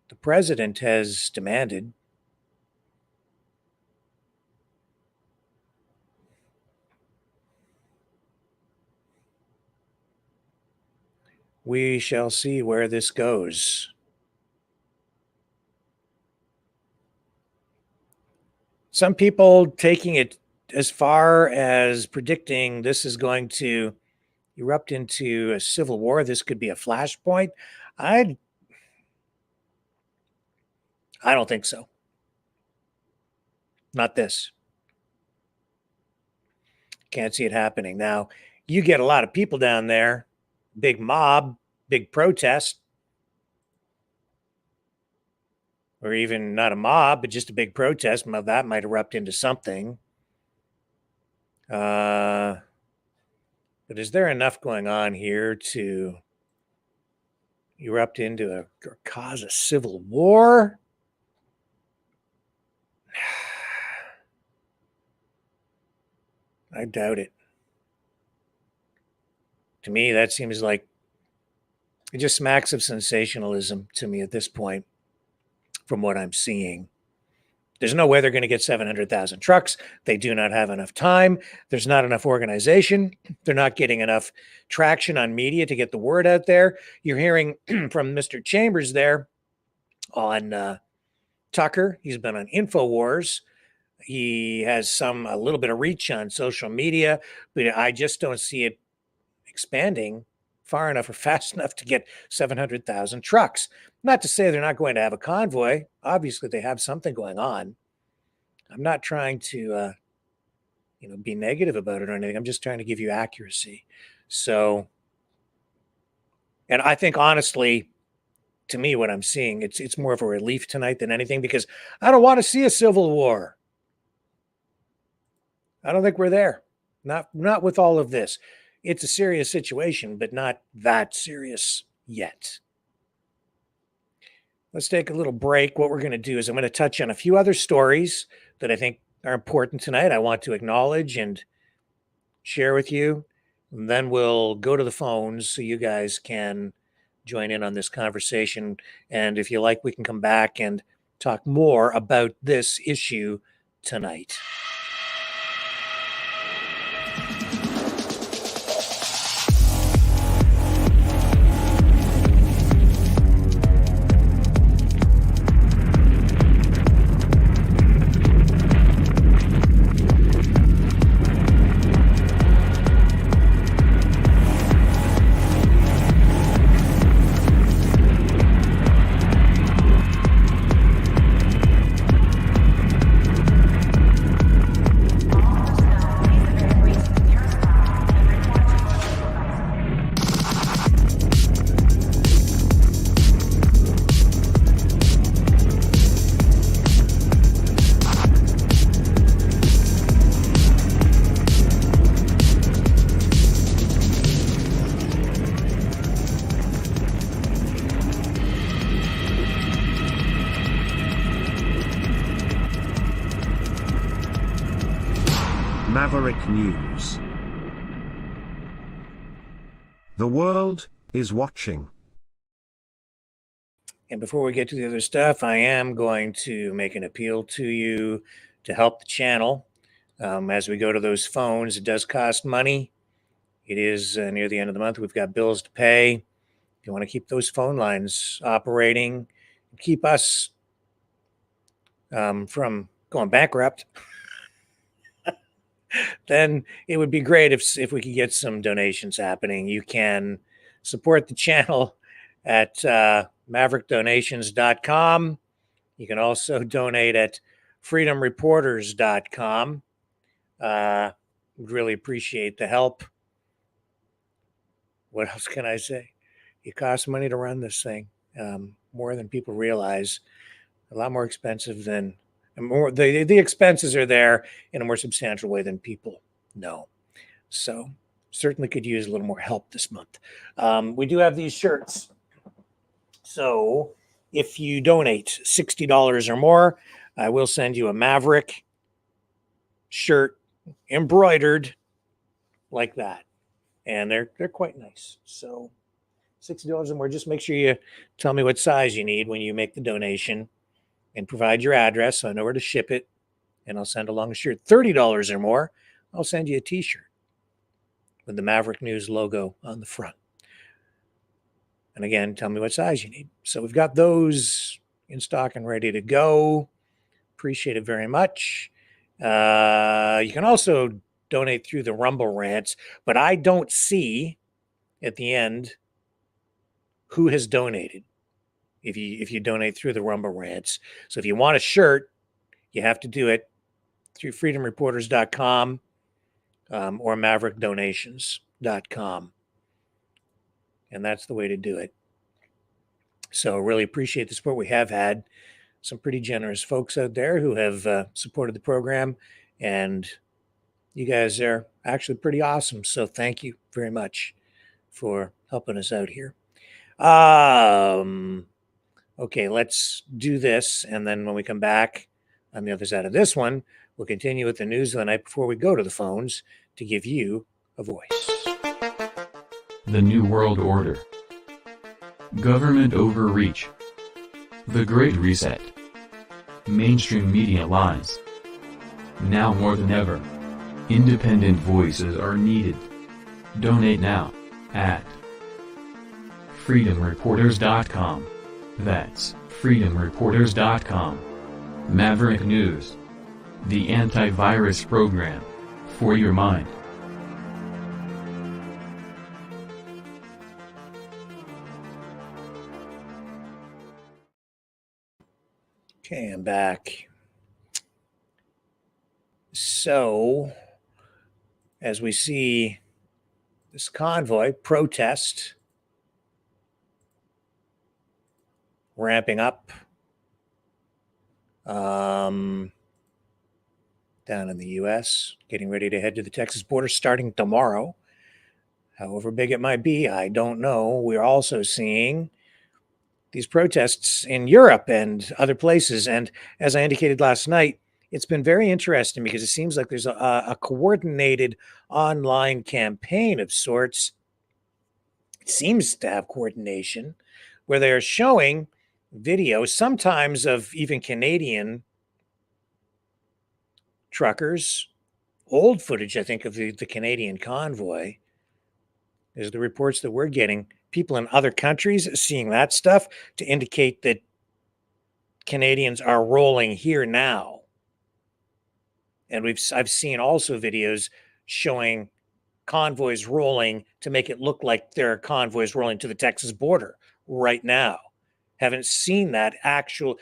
the president has demanded. We shall see where this goes. Some people taking it as far as predicting this is going to erupt into a civil war. This could be a flashpoint. I don't think so. Not this. Can't see it happening. Now, you get a lot of people down there, big mob, big protest, or even not a mob, but just a big protest. Well, that might erupt into something. But is there enough going on here to erupt into or cause a civil war? I doubt it. To me, that seems like it just smacks of sensationalism to me at this point, from what I'm seeing. There's no way they're going to get 700,000 trucks. They do not have enough time. There's not enough organization. They're not getting enough traction on media to get the word out there. You're hearing from Mr. Chambers there on Tucker. He's been on InfoWars. He has a little bit of reach on social media, but I just don't see it expanding far enough or fast enough to get 700,000 trucks. Not to say they're not going to have a convoy. Obviously, they have something going on. I'm not trying to, be negative about it or anything. I'm just trying to give you accuracy. So, and I think honestly, to me, what I'm seeing, it's more of a relief tonight than anything, because I don't want to see a civil war. I don't think we're there. Not with all of this. It's a serious situation, but not that serious yet. Let's take a little break. What we're going to do is I'm going to touch on a few other stories that I think are important tonight. I want to acknowledge and share with you. And then we'll go to the phones so you guys can join in on this conversation. And if you like, we can come back and talk more about this issue tonight. Maverick News. The world is watching. And before we get to the other stuff, I am going to make an appeal to you to help the channel. As we go to those phones, it does cost money. It is near the end of the month. We've got bills to pay. If you want to keep those phone lines operating, keep us from going bankrupt, then it would be great if we could get some donations happening. You can support the channel at maverickdonations.com. You can also donate at freedomreporters.com. Would really appreciate the help. What else can I say? It costs money to run this thing, more than people realize. A lot more expensive than the expenses are there in a more substantial way than people know. So certainly could use a little more help this month. We do have these shirts. So if you donate $60 or more, I will send you a Maverick shirt embroidered like that. And they're quite nice. So $60 or more, just make sure you tell me what size you need when you make the donation and provide your address so I know where to ship it, and I'll send along a shirt. $30 or more, I'll send you a t-shirt with the Maverick News logo on the front. And again, tell me what size you need. So we've got those in stock and ready to go. Appreciate it very much. You can also donate through the Rumble Rants, but I don't see at the end who has donated if you donate through the Rumble Rants. So if you want a shirt, you have to do it through freedomreporters.com or maverickdonations.com. And that's the way to do it. So really appreciate the support. We have had some pretty generous folks out there who have supported the program, and you guys are actually pretty awesome. So thank you very much for helping us out here. Okay, let's do this. And then when we come back on the other side of this one, we'll continue with the news of the night before we go to the phones to give you a voice. The New World Order. Government overreach. The Great Reset. Mainstream media lies. Now more than ever, independent voices are needed. Donate now at freedomreporters.com. That's freedomreporters.com. Maverick News. The antivirus program for your mind. Okay, I'm back. So, as we see this convoy protest ramping up down in the U.S., getting ready to head to the Texas border starting tomorrow. However big it might be, I don't know. We're also seeing these protests in Europe and other places. And as I indicated last night, it's been very interesting because it seems like there's a coordinated online campaign of sorts. It seems to have coordination where they're showing videos, sometimes of even Canadian truckers, old footage, I think, of the Canadian convoy. There's the reports that we're getting. People in other countries seeing that stuff to indicate that Canadians are rolling here now. And I've seen also videos showing convoys rolling to make it look like there are convoys rolling to the Texas border right now. Haven't seen that actual.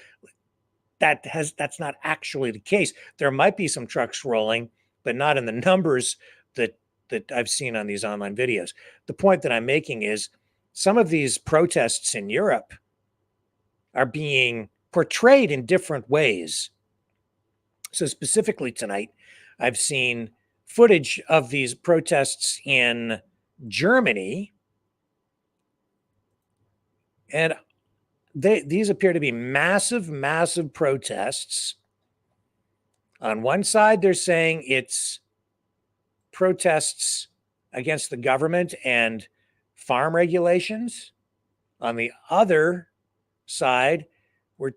That's not actually the case. There might be some trucks rolling, but not in the numbers that I've seen on these online videos. The point that I'm making is some of these protests in Europe are being portrayed in different ways. So specifically tonight, I've seen footage of these protests in Germany, and these appear to be massive, massive protests. On one side, they're saying it's protests against the government and farm regulations. On the other side, we're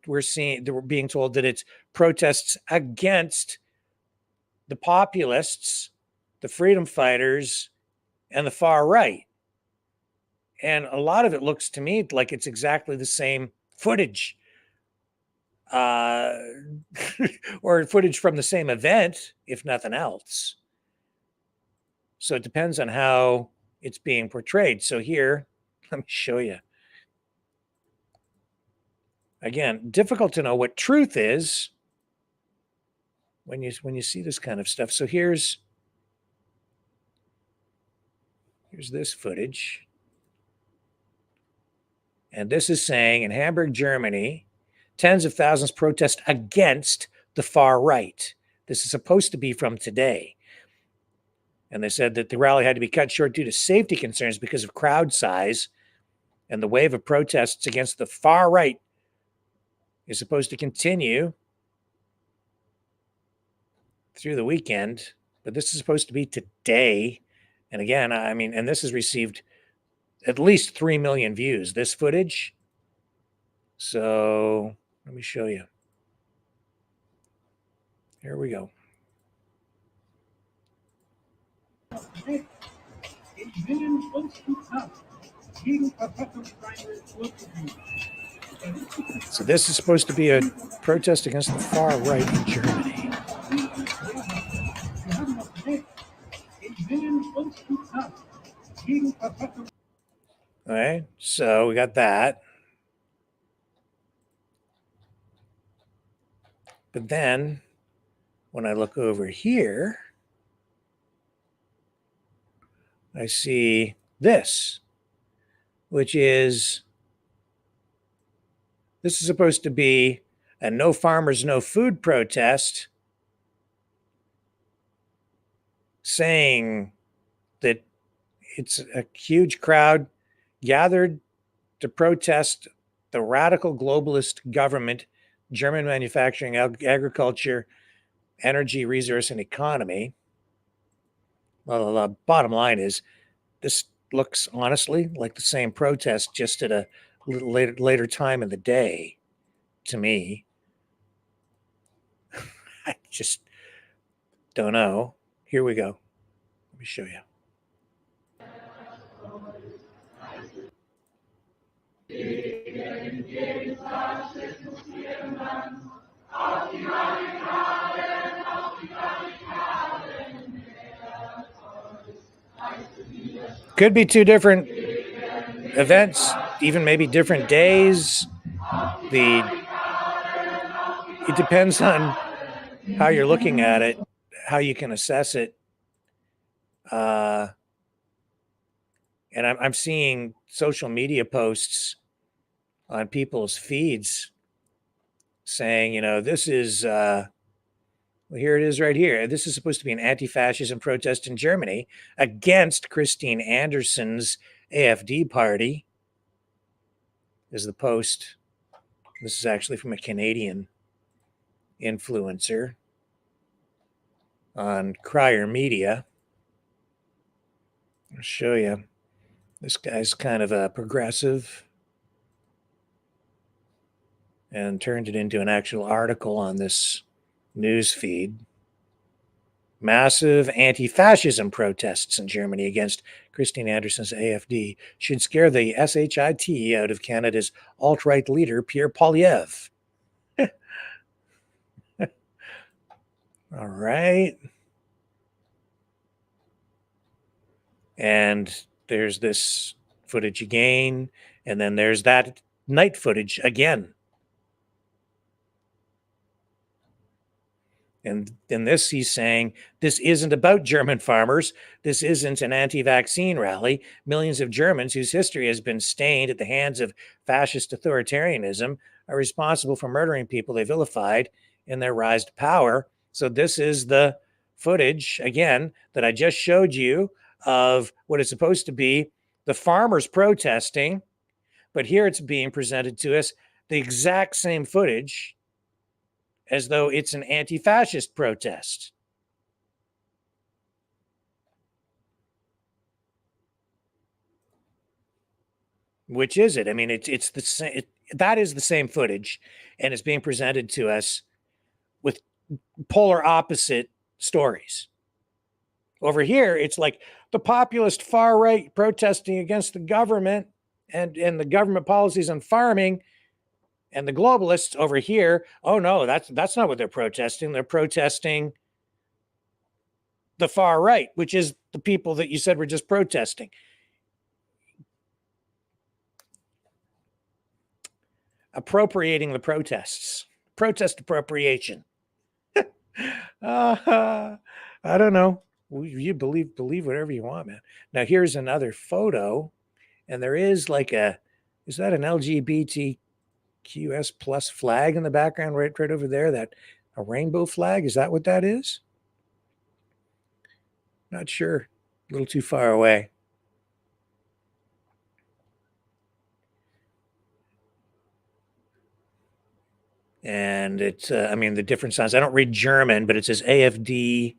being told that it's protests against the populists, the freedom fighters, and the far right. And a lot of it looks to me like it's exactly the same footage, or footage from the same event, if nothing else. So it depends on how it's being portrayed. So here, let me show you. Again, difficult to know what truth is when you see this kind of stuff. So here's this footage. And this is saying in Hamburg, Germany, tens of thousands protest against the far right. This is supposed to be from today. And they said that the rally had to be cut short due to safety concerns because of crowd size. And the wave of protests against the far right is supposed to continue through the weekend. But this is supposed to be today. And again, I mean, and this has received at least 3 million views, this footage. So let me show you. Here we go. So this is supposed to be a protest against the far right in Germany. All right, so we got that. But then when I look over here, I see this, which is, this is supposed to be a no farmers, no food protest, saying that it's a huge crowd gathered to protest the radical globalist government, German manufacturing, agriculture, energy, resource, and economy. Well, the bottom line is this looks honestly like the same protest, just at a little later time in the day to me. I just don't know. Here we go. Let me show you. Could be two different events, even maybe different days. The it depends on how you're looking at it, how you can assess it. And I'm seeing social media posts on people's feeds saying, this is, well, here it is right here. This is supposed to be an anti-fascism protest in Germany against Christine Anderson's AFD party. Is the post. This is actually from a Canadian influencer on Crier Media. I'll show you. This guy's kind of a progressive and turned it into an actual article on this news feed. Massive anti-fascism protests in Germany against Christine Anderson's AFD should scare the SHIT out of Canada's alt-right leader, Pierre Poilievre. All right. And there's this footage again, and then there's that night footage again. And in this, he's saying, this isn't about German farmers. This isn't an anti-vaccine rally. Millions of Germans whose history has been stained at the hands of fascist authoritarianism are responsible for murdering people they vilified in their rise to power. So this is the footage, again, that I just showed you of what is supposed to be the farmers protesting. But here it's being presented to us, the exact same footage, as though it's an anti-fascist protest. Which is it? I mean, it's the same. That is the same footage, and it's being presented to us with polar opposite stories. Over here, it's like the populist far right protesting against the government and the government policies on farming. And the globalists over here, oh no, that's not what they're protesting. They're protesting the far right, which is the people that you said were just protesting. Appropriating the protests. Protest appropriation. I don't know. You believe whatever you want, man. Now here's another photo, and there is like is that an LGBTQS plus flag in the background right over there? That a rainbow flag? Is that what that is? Not sure. A little too far away. And it's, I mean, the different signs. I don't read German, but it says AFD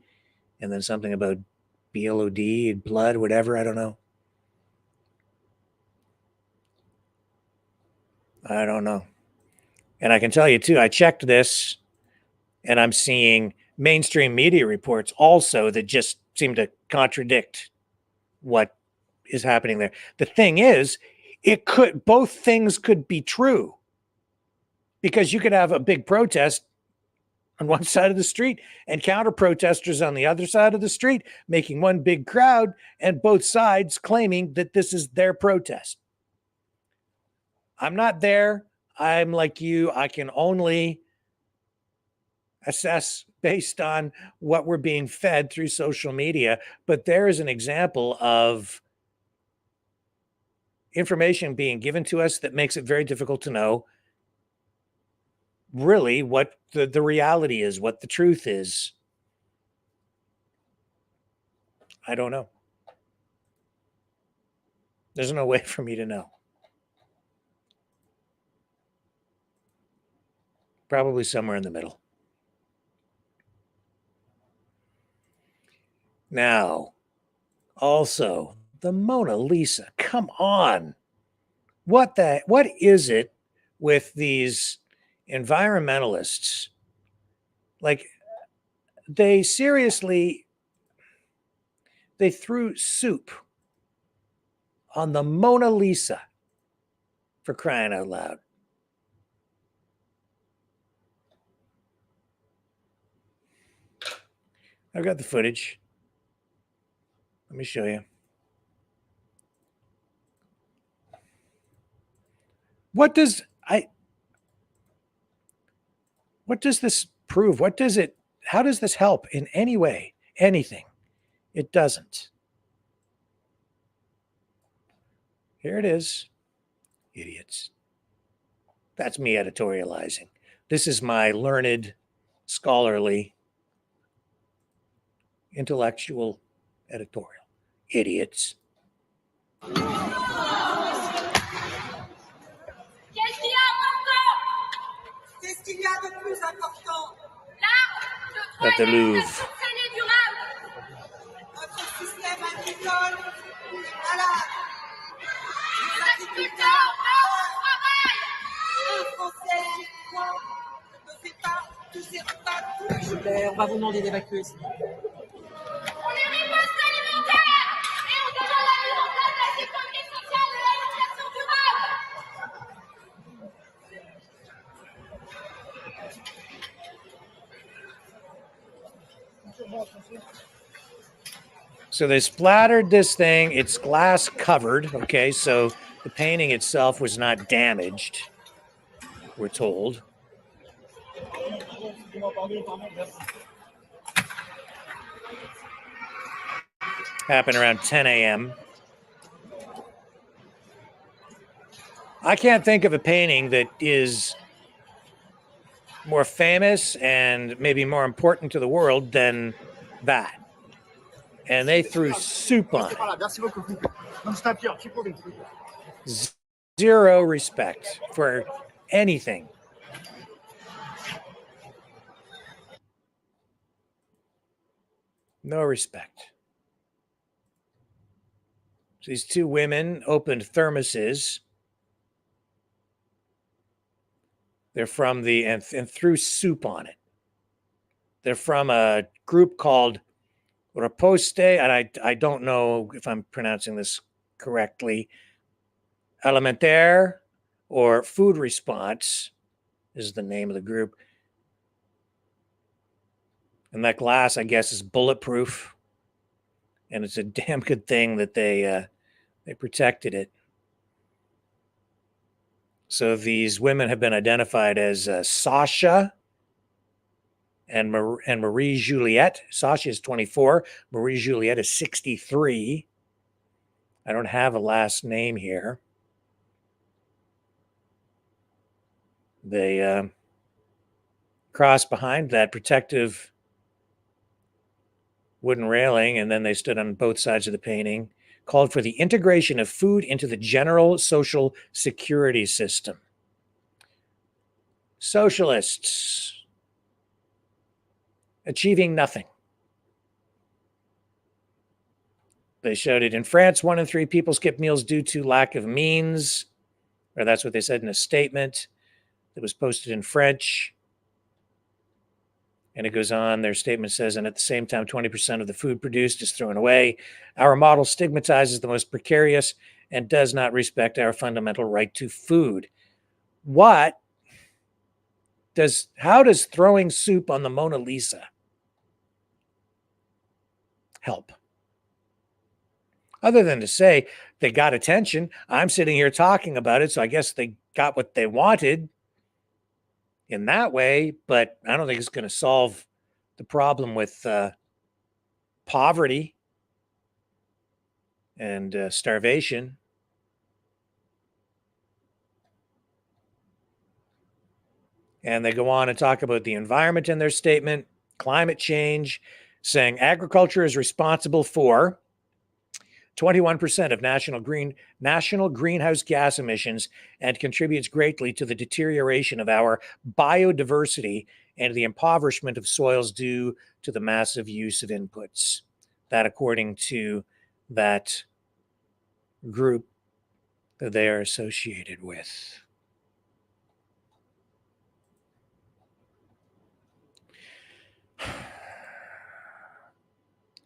and then something about BLOD, blood, whatever. I don't know. I don't know. And I can tell you, too, I checked this and I'm seeing mainstream media reports also that just seem to contradict what is happening there. The thing is, both things could be true, because you could have a big protest on one side of the street and counter protesters on the other side of the street, making one big crowd, and both sides claiming that this is their protest. I'm not there. I'm like you. I can only assess based on what we're being fed through social media. But there is an example of information being given to us that makes it very difficult to know really what the reality is, what the truth is. I don't know. There's no way for me to know. Probably somewhere in the middle. Now, also, the Mona Lisa. Come on. What is it with these environmentalists? Like, they threw soup on the Mona Lisa, for crying out loud. I've got the footage. Let me show you. What does What does this prove? How does this help in any way? Anything? It doesn't. Here it is. Idiots. That's me editorializing. This is my learned, scholarly, intellectual editorial. Idiots. Qu'est-ce qu'il y a de plus important? At the Louvre. Notre système agricole est malade. Les agriculteurs un Français ne fait pas tous ses repas tous les jours. On va vous demander d'évacuer. On est riposte alimentaire et on demande la mise en place de la sécurité sociale et de l'alimentation durable. So they splattered this thing. It's glass covered. Okay, so the painting itself was not damaged, we're told. Happened around 10 a.m. I can't think of a painting that is more famous and maybe more important to the world than that. And they threw soup on it. Zero respect for anything. No respect. So these two women opened thermoses. They're from and threw soup on it. They're from a group called Riposte, and I don't know if I'm pronouncing this correctly. Alimentaire or Food Response is the name of the group. And that glass, I guess, is bulletproof. And it's a damn good thing that they protected it. So these women have been identified as Sasha and Marie Juliette. Sasha is 24. Marie Juliette is 63. I don't have a last name here. They crossed behind that protective wooden railing, and then they stood on both sides of the painting, called for the integration of food into the general social security system. Socialists achieving nothing. They showed it in France. 1 in 3 people skip meals due to lack of means, or that's what they said in a statement that was posted in French. And it goes on, their statement says, and at the same time, 20% of the food produced is thrown away. Our model stigmatizes the most precarious and does not respect our fundamental right to food. How does throwing soup on the Mona Lisa help? Other than to say they got attention. I'm sitting here talking about it, so I guess they got what they wanted in that way, but I don't think it's going to solve the problem with poverty and starvation. And they go on and talk about the environment in their statement, climate change, saying agriculture is responsible for 21% of national greenhouse gas emissions and contributes greatly to the deterioration of our biodiversity and the impoverishment of soils due to the massive use of inputs. That according to that group that they are associated with.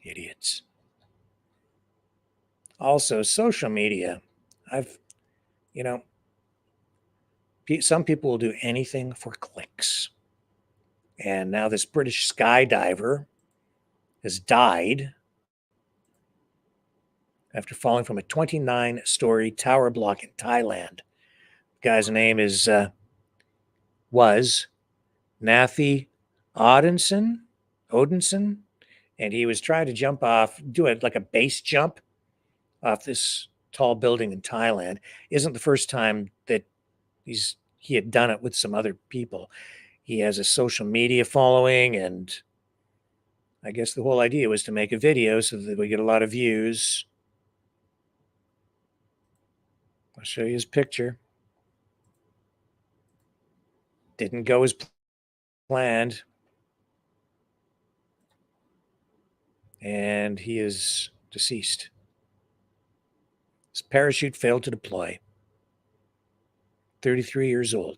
Idiots. Also, social media. Some people will do anything for clicks. And now this British skydiver has died after falling from a 29-story tower block in Thailand. The guy's name was Nathy Odinson, and he was trying to jump off, do it like a base jump off this tall building in Thailand. Isn't the first time that he had done it with some other people. He has a social media following, and I guess the whole idea was to make a video so that we get a lot of views. I'll show you his picture. Didn't go as planned. And he is deceased. His parachute failed to deploy. 33 years old.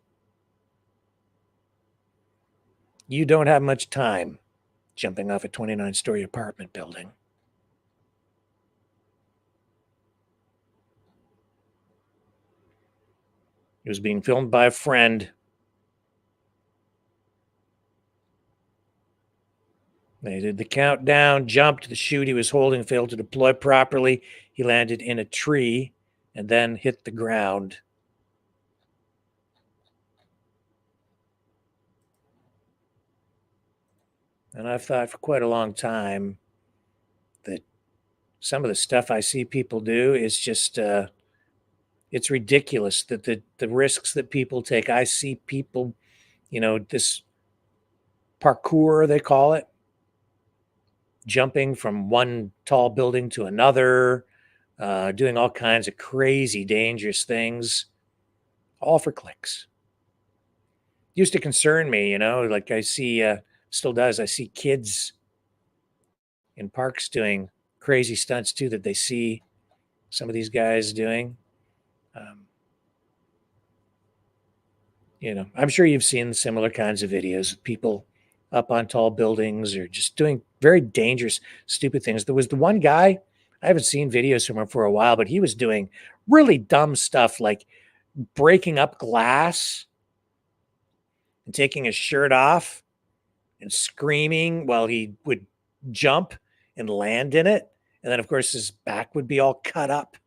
You don't have much time jumping off a 29-story apartment building. It was being filmed by a friend. They did the countdown, jumped. The chute he was holding failed to deploy properly. He landed in a tree and then hit the ground. And I've thought for quite a long time that some of the stuff I see people do is just, it's ridiculous that the risks that people take. I see people, this parkour, they call it, jumping from one tall building to another, doing all kinds of crazy, dangerous things, all for clicks. Used to concern me, like I see, still does. I see kids in parks doing crazy stunts too that they see some of these guys doing. I'm sure you've seen similar kinds of videos of people up on tall buildings or just doing very dangerous, stupid things. There was the one guy, I haven't seen videos from him for a while, but he was doing really dumb stuff like breaking up glass and taking his shirt off and screaming while he would jump and land in it. And then, of course, his back would be all cut up.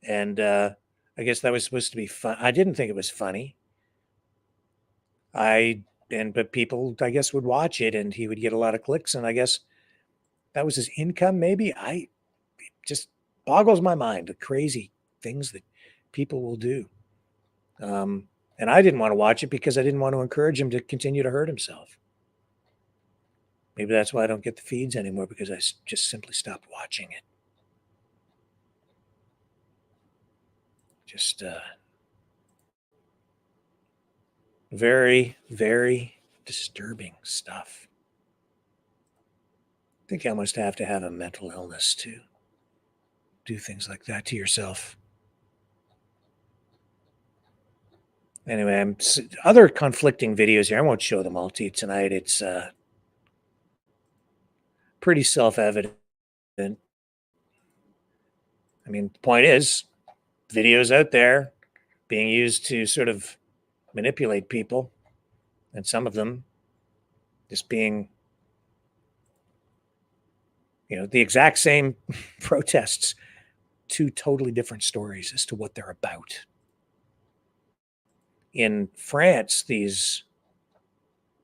And I guess that was supposed to be fun. I didn't think it was funny. But people, I guess, would watch it and he would get a lot of clicks. And I guess that was his income, maybe. It just boggles my mind, the crazy things that people will do. And I didn't want to watch it because I didn't want to encourage him to continue to hurt himself. Maybe that's why I don't get the feeds anymore, because I just simply stopped watching it. Just very, very disturbing stuff. I think you almost have to have a mental illness to do things like that to yourself. Anyway, other conflicting videos here. I won't show them all to you tonight. It's pretty self-evident. I mean, the point is, videos out there being used to sort of manipulate people, and some of them just being, the exact same protests, two totally different stories as to what they're about. In France, these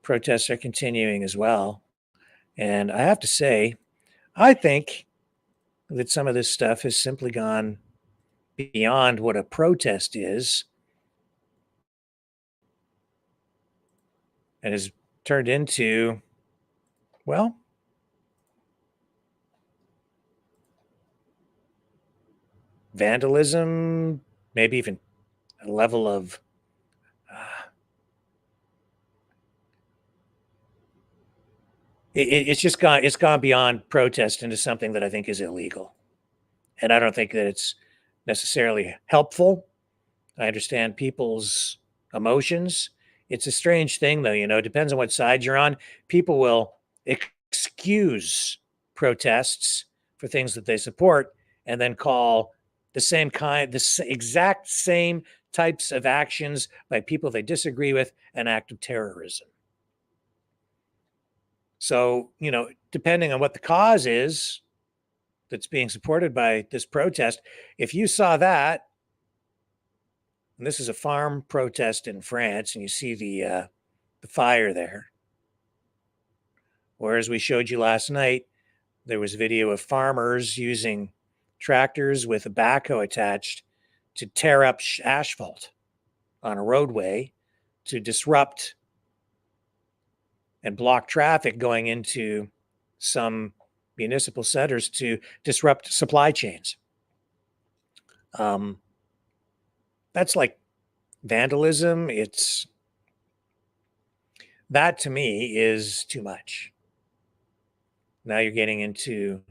protests are continuing as well. And I have to say, I think that some of this stuff has simply gone beyond what a protest is and has turned into, well, vandalism, maybe even a level of it's gone beyond protest into something that I think is illegal. And I don't think that it's necessarily helpful. I understand people's emotions. It's a strange thing, though, it depends on what side you're on. People will excuse protests for things that they support and then call the exact same types of actions by people they disagree with an act of terrorism. So, depending on what the cause is that's being supported by this protest, if you saw that, and this is a farm protest in France, and you see the the fire there. Or as we showed you last night, there was video of farmers using tractors with a backhoe attached to tear up asphalt on a roadway to disrupt and block traffic going into some municipal centers to disrupt supply chains. That's like vandalism. That to me is too much. Now you're getting into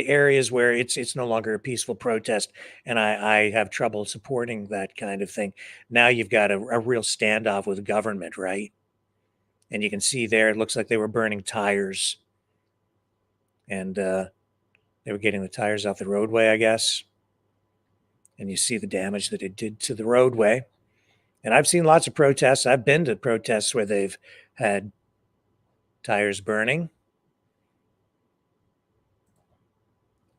areas where it's no longer a peaceful protest, and I have trouble supporting that kind of thing. Now you've got a real standoff with government, right? And you can see there, it looks like they were burning tires, and they were getting the tires off the roadway, I guess. And you see the damage that it did to the roadway. And I've seen lots of protests. I've been to protests where they've had tires burning.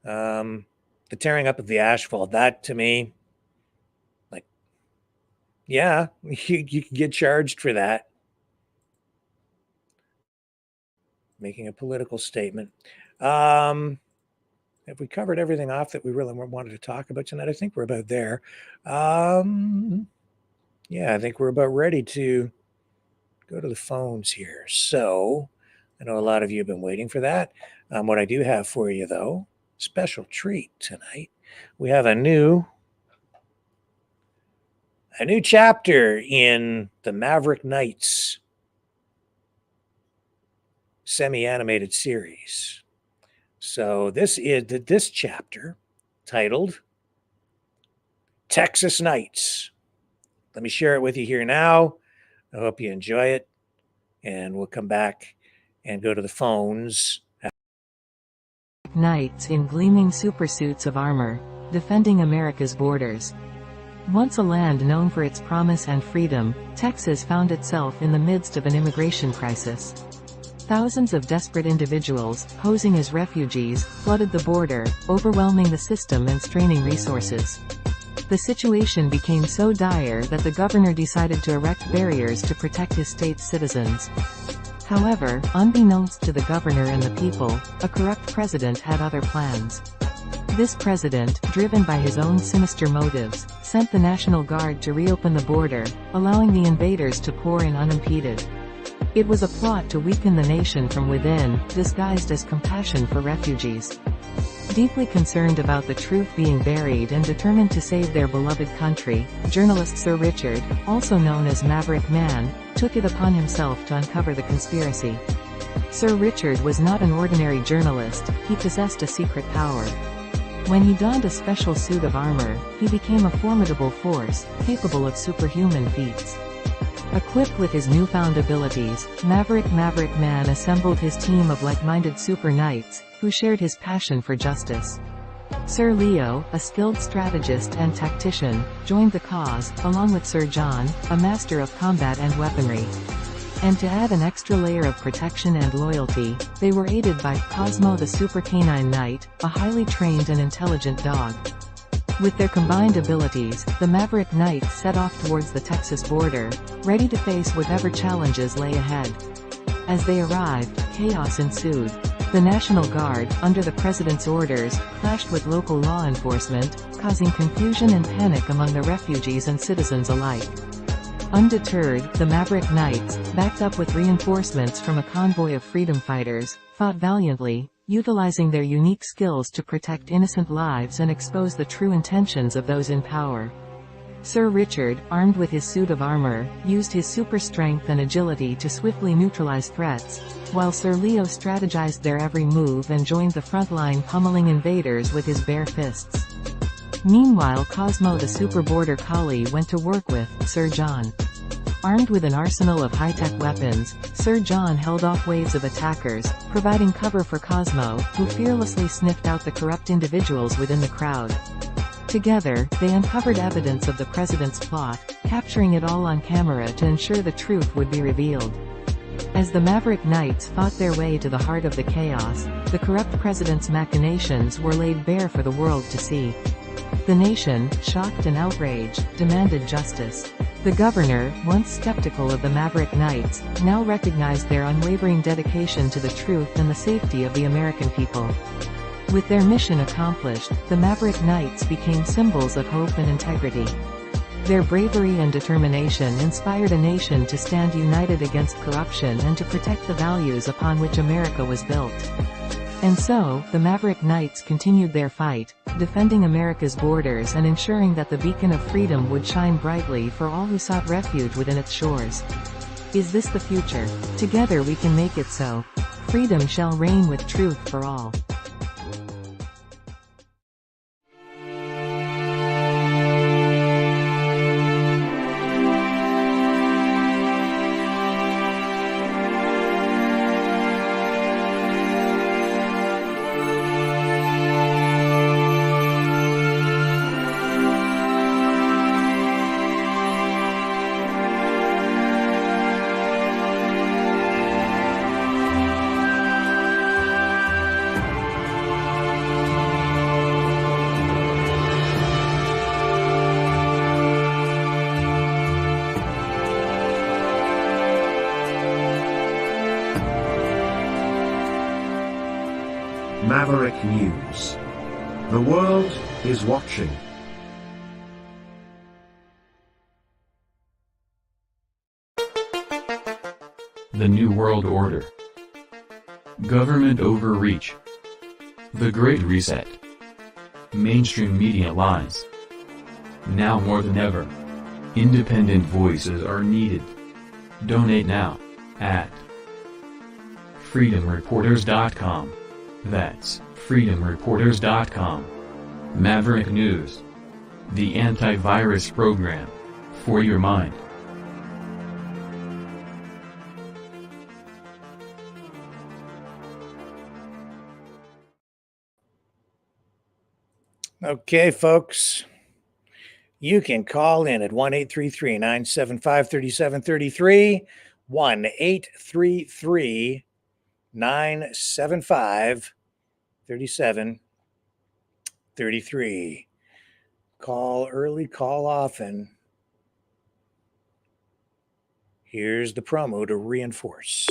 The tearing up of the asphalt, that to me, like, yeah, you can get charged for that. Making a political statement. Have we covered everything off that we really wanted to talk about tonight? I think we're about there. Yeah, I think we're about ready to go to the phones here. So I know a lot of you have been waiting for that. What I do have for you, though, special treat tonight. We have a new chapter in the Maverick Knights semi-animated series. So this is this chapter titled Texas Knights. Let me share it with you here now. I hope you enjoy it, and we'll come back and go to the phones. Knights in gleaming supersuits of armor, defending America's borders. Once a land known for its promise and freedom, Texas found itself in the midst of an immigration crisis. Thousands of desperate individuals, posing as refugees, flooded the border, overwhelming the system and straining resources. The situation became so dire that the governor decided to erect barriers to protect his state's citizens. However, unbeknownst to the governor and the people, a corrupt president had other plans. This president, driven by his own sinister motives, sent the National Guard to reopen the border, allowing the invaders to pour in unimpeded. It was a plot to weaken the nation from within, disguised as compassion for refugees. Deeply concerned about the truth being buried and determined to save their beloved country, journalist Sir Richard, also known as Maverick Man, took it upon himself to uncover the conspiracy. Sir Richard was not an ordinary journalist, he possessed a secret power. When he donned a special suit of armor, he became a formidable force, capable of superhuman feats. Equipped with his newfound abilities, Maverick Man assembled his team of like-minded super knights, who shared his passion for justice. Sir Leo, a skilled strategist and tactician, joined the cause, along with Sir John, a master of combat and weaponry. And to add an extra layer of protection and loyalty, they were aided by Cosmo the Super Canine Knight, a highly trained and intelligent dog. With their combined abilities, the Maverick Knights set off towards the Texas border, ready to face whatever challenges lay ahead. As they arrived, chaos ensued. The National Guard, under the president's orders, clashed with local law enforcement, causing confusion and panic among the refugees and citizens alike. Undeterred, the Maverick Knights, backed up with reinforcements from a convoy of freedom fighters, fought valiantly, utilizing their unique skills to protect innocent lives and expose the true intentions of those in power. Sir Richard, armed with his suit of armor, used his super strength and agility to swiftly neutralize threats, while Sir Leo strategized their every move and joined the front line pummeling invaders with his bare fists. Meanwhile, Cosmo the Super Border Collie went to work with Sir John. Armed with an arsenal of high-tech weapons, Sir John held off waves of attackers, providing cover for Cosmo, who fearlessly sniffed out the corrupt individuals within the crowd. Together, they uncovered evidence of the president's plot, capturing it all on camera to ensure the truth would be revealed. As the Maverick Knights fought their way to the heart of the chaos, the corrupt president's machinations were laid bare for the world to see. The nation, shocked and outraged, demanded justice. The governor, once skeptical of the Maverick Knights, now recognized their unwavering dedication to the truth and the safety of the American people. With their mission accomplished, the Maverick Knights became symbols of hope and integrity. Their bravery and determination inspired a nation to stand united against corruption and to protect the values upon which America was built. And so, the Maverick Knights continued their fight, defending America's borders and ensuring that the beacon of freedom would shine brightly for all who sought refuge within its shores. Is this the future? Together we can make it so. Freedom shall reign with truth for all. Maverick News. The world is watching. The New World Order. Government overreach. The Great Reset. Mainstream media lies. Now more than ever, independent voices are needed. Donate now at freedomreporters.com. That's freedomreporters.com. Maverick News. The antivirus program for your mind. Okay, folks. You can call in at 1-833-975-3733, 1-833-975-3733. Call early, call often. Here's the promo to reinforce.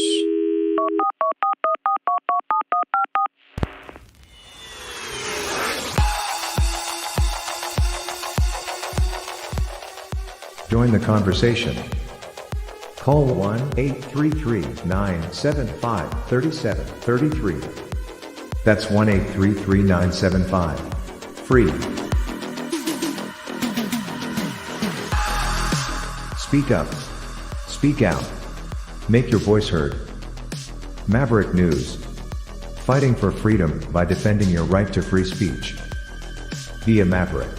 Join the conversation. Call 1-833-975-3733. That's 1-833-975-FREE. Speak up. Speak out. Make your voice heard. Maverick News. Fighting for freedom by defending your right to free speech. Be a Maverick.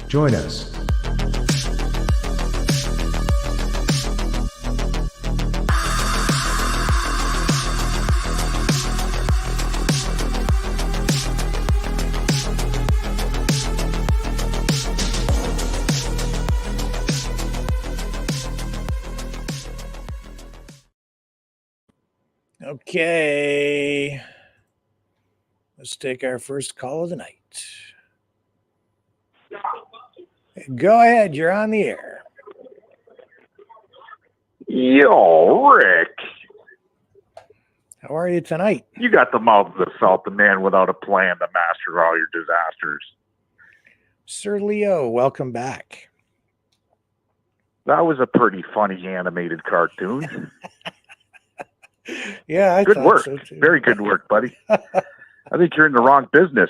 Join us. Okay. Let's take our first call of the night. Go ahead. You're on the air. Yo, Rick. How are you tonight? You got the mouth of the South, the man without a plan to master all your disasters. Sir Leo, welcome back. That was a pretty funny animated cartoon. Yeah, I good thought work. so too. Very good work, buddy. I think you're in the wrong business.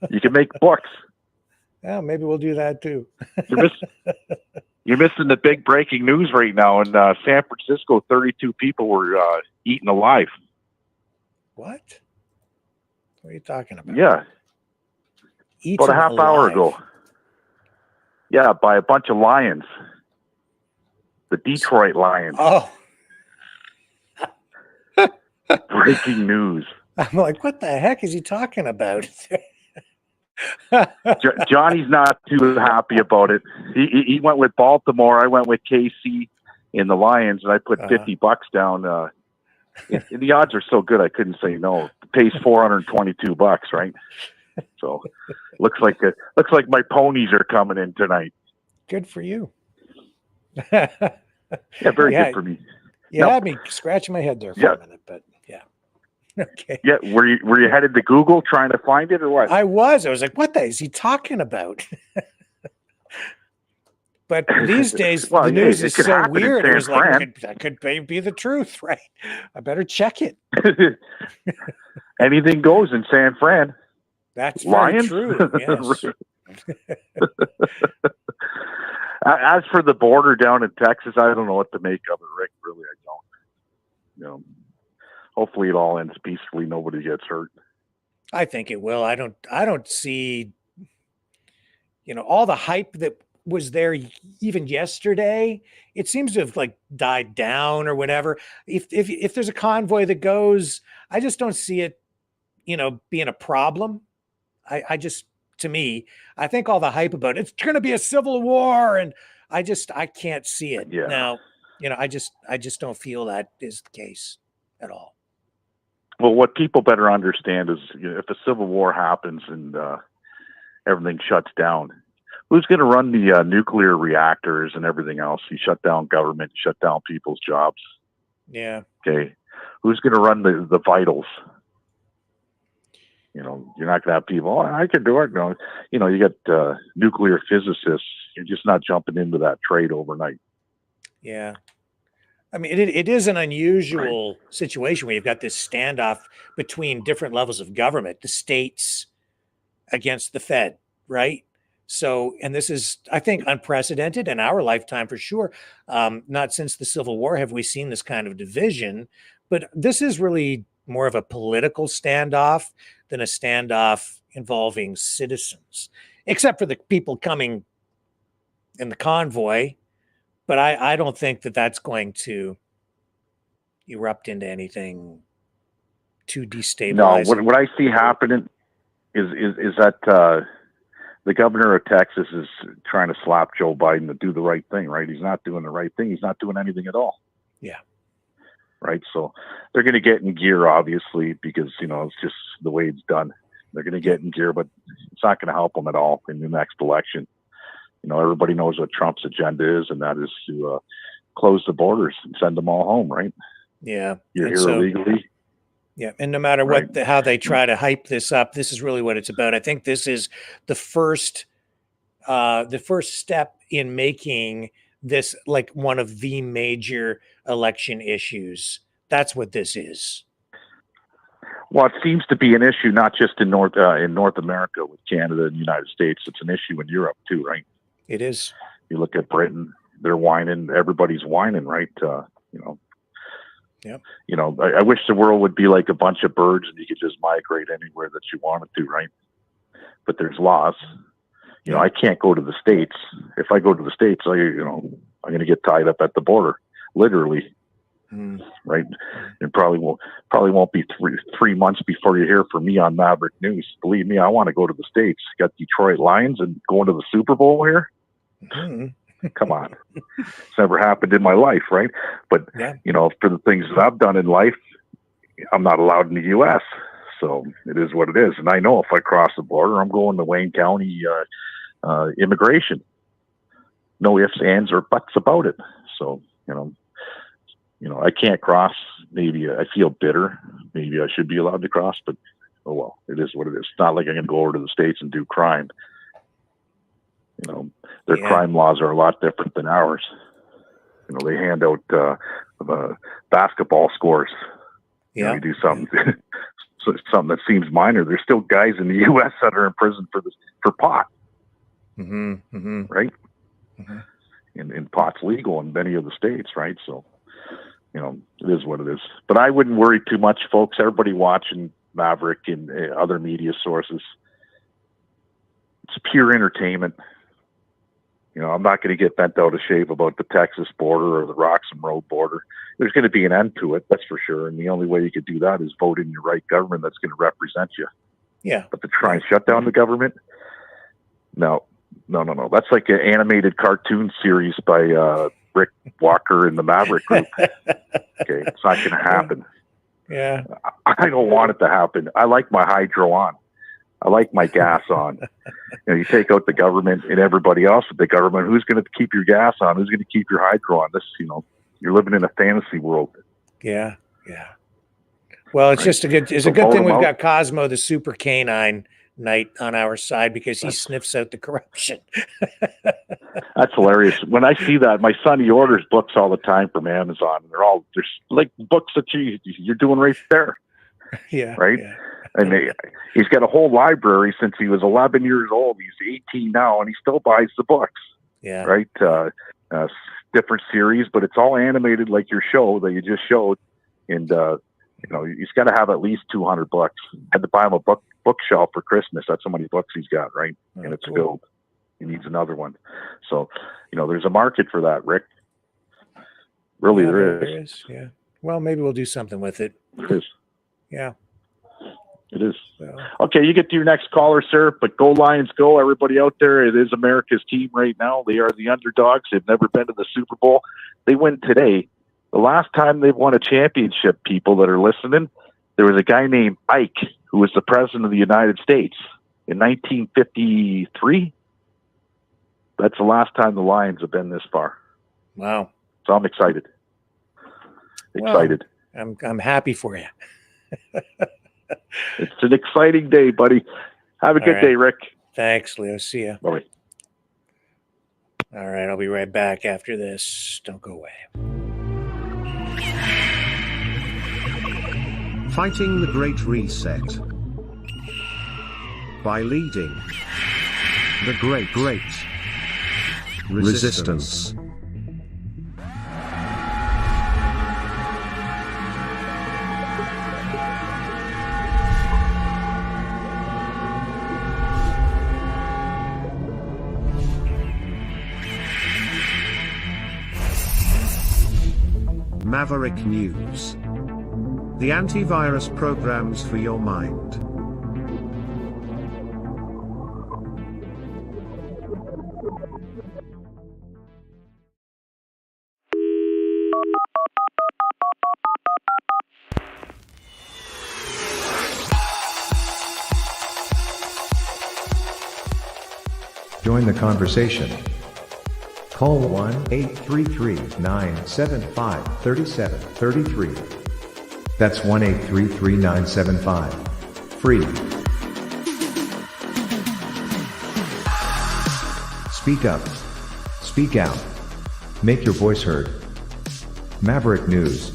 You can make books. Yeah, maybe we'll do that too. You're missing the big breaking news right now. In San Francisco, 32 people were eaten alive. What? What are you talking about? Yeah. About a half hour ago. Yeah, by a bunch of lions. The Detroit Lions. Oh. Breaking news. I'm like, what the heck is he talking about? Johnny's not too happy about it. He went with Baltimore. I went with KC in the Lions, and I put $50 down. And the odds are so good, I couldn't say no. It pays $422, right? So looks like my ponies are coming in tonight. Good for you. Yeah, very good for me. You had me scratching my head there for a minute, but yeah. Okay. Yeah, were you headed to Google trying to find it or what? I was like, what the is he talking about? But these days, the news is so weird. It was like, that could be the truth, right? I better check it. Anything goes in San Fran. That's Lions? very true. Yes. As for the border down in Texas, I don't know what to make of it, Rick. Really, I don't. Hopefully it all ends peacefully. Nobody gets hurt. I think it will. I don't see, all the hype that was there even yesterday. It seems to have like died down or whatever. If there's a convoy that goes, I just don't see it, being a problem. To me, I think all the hype about it's going to be a civil war, and I can't see it now. I just don't feel that is the case at all. Well, what people better understand is if a civil war happens and everything shuts down, who's going to run the nuclear reactors and everything else? You shut down government, shut down people's jobs. Yeah. Okay. Who's going to run the vitals? You're not going to have people, I can do it. No, you got nuclear physicists. You're just not jumping into that trade overnight. Yeah. I mean, it is an unusual situation where you've got this standoff between different levels of government, the states against the Fed, right? So, and this is, I think, unprecedented in our lifetime for sure. Not since the Civil War have we seen this kind of division, but this is really more of a political standoff than a standoff involving citizens, except for the people coming in the convoy. But I don't think that that's going to erupt into anything too destabilizing. No, what I see happening is that the governor of Texas is trying to slap Joe Biden to do the right thing, right? He's not doing the right thing. He's not doing anything at all. Yeah. Right. So they're going to get in gear, obviously, because, it's just the way it's done. They're going to get in gear, but it's not going to help them at all in the next election. Everybody knows what Trump's agenda is, and that is to close the borders and send them all home, right? Yeah. You're here illegally. Yeah. And no matter how they try to hype this up, this is really what it's about. I think this is the first step in making this like one of the major election issues. That's what this is. Well, it seems to be an issue not just in North America with Canada and the United States. It's an issue in Europe too, right? It is. You look at Britain; they're whining. Everybody's whining, right? Yep. I wish the world would be like a bunch of birds and you could just migrate anywhere that you wanted to, right? But there's laws. I can't go to the States. If I go to the States, I'm going to get tied up at the border, literally. Right? It probably won't be three months before you hear from me on Maverick News. Believe me, I want to go to the States. Got Detroit Lions and going to the Super Bowl here. Come on. It's never happened in my life, right? But for the things that I've done in life, I'm not allowed in the US. So it is what it is. And I know if I cross the border, I'm going to Wayne County immigration. No ifs, ands, or buts about it. So, I can't cross. Maybe I feel bitter. Maybe I should be allowed to cross, but oh well, it is what it is. It's not like I can go over to the States and do crime. Their crime laws are a lot different than ours. They hand out basketball scores. Yeah. You do something that seems minor. There's still guys in the U.S. that are in prison for pot. Right? And pot's legal in many of the states, right? So, it is what it is. But I wouldn't worry too much, folks. Everybody watching Maverick and other media sources. It's pure entertainment. I'm not going to get bent out of shape about the Texas border or the Roxham Road border. There's going to be an end to it, that's for sure. And the only way you could do that is vote in your right government that's going to represent you. Yeah. But to try and shut down the government, no. That's like an animated cartoon series by Rick Walker and the Maverick Group. Okay, it's not going to happen. Yeah. I don't want it to happen. I like my hydro on. I like my gas on. You take out the government and everybody else with the government. Who's going to keep your gas on? Who's going to keep your hydro on? This, you're living in a fantasy world. Yeah. Well, it's just a good thing we've got Cosmo, the super canine knight, on our side, because he sniffs out the corruption. That's hilarious. When I see that, my son, he orders books all the time from Amazon. There's like books that you're doing right there. Yeah. Right. Yeah. And he's got a whole library since he was 11 years old. He's 18 now, and he still buys the books. Yeah. Right. Different series, but it's all animated like your show that you just showed. And, he's got to have at least 200 books. I had to buy him a bookshelf for Christmas. That's how many books he's got, right? And it's filled. He needs another one. So, there's a market for that, Rick. Really, there is. Yeah. Well, maybe we'll do something with it. It is. Yeah. It is. Okay, you get to your next caller, sir. But go Lions, go! Everybody out there, it is America's team right now. They are the underdogs. They've never been to the Super Bowl. They win today. The last time they've won a championship, people that are listening, there was a guy named Ike who was the president of the United States in 1953. That's the last time the Lions have been this far. Wow! So I'm excited. Excited. Well, I'm happy for you. It's an exciting day, buddy. Have a good day, Rick. Thanks, Leo. See ya. Bye. All right, I'll be right back after this. Don't go away. Fighting the Great Reset by leading the Great Resistance. Maverick News. The antivirus programs for your mind. Join the conversation. Call 1-833-975-3733. That's 1-833-975-FREE. Speak up. Speak out. Make your voice heard. Maverick News.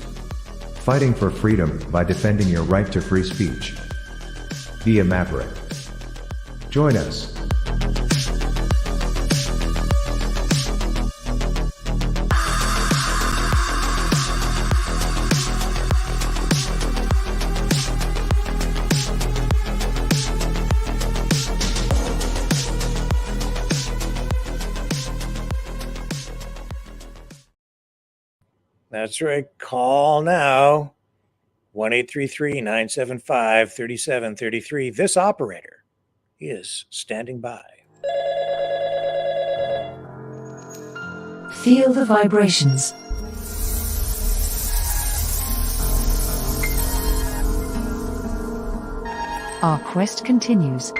Fighting for freedom by defending your right to free speech. Be a Maverick. Join us. That's right. Call now. 1-833-975-3733. This operator is standing by. Feel the vibrations. Our quest continues.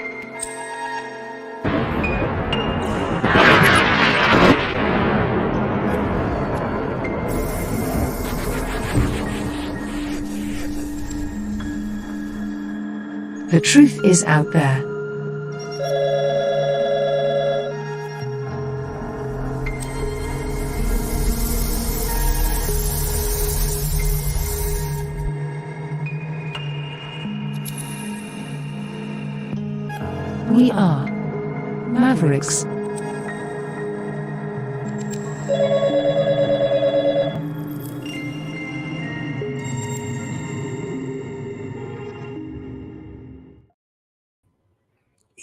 The truth is out there. We are Mavericks.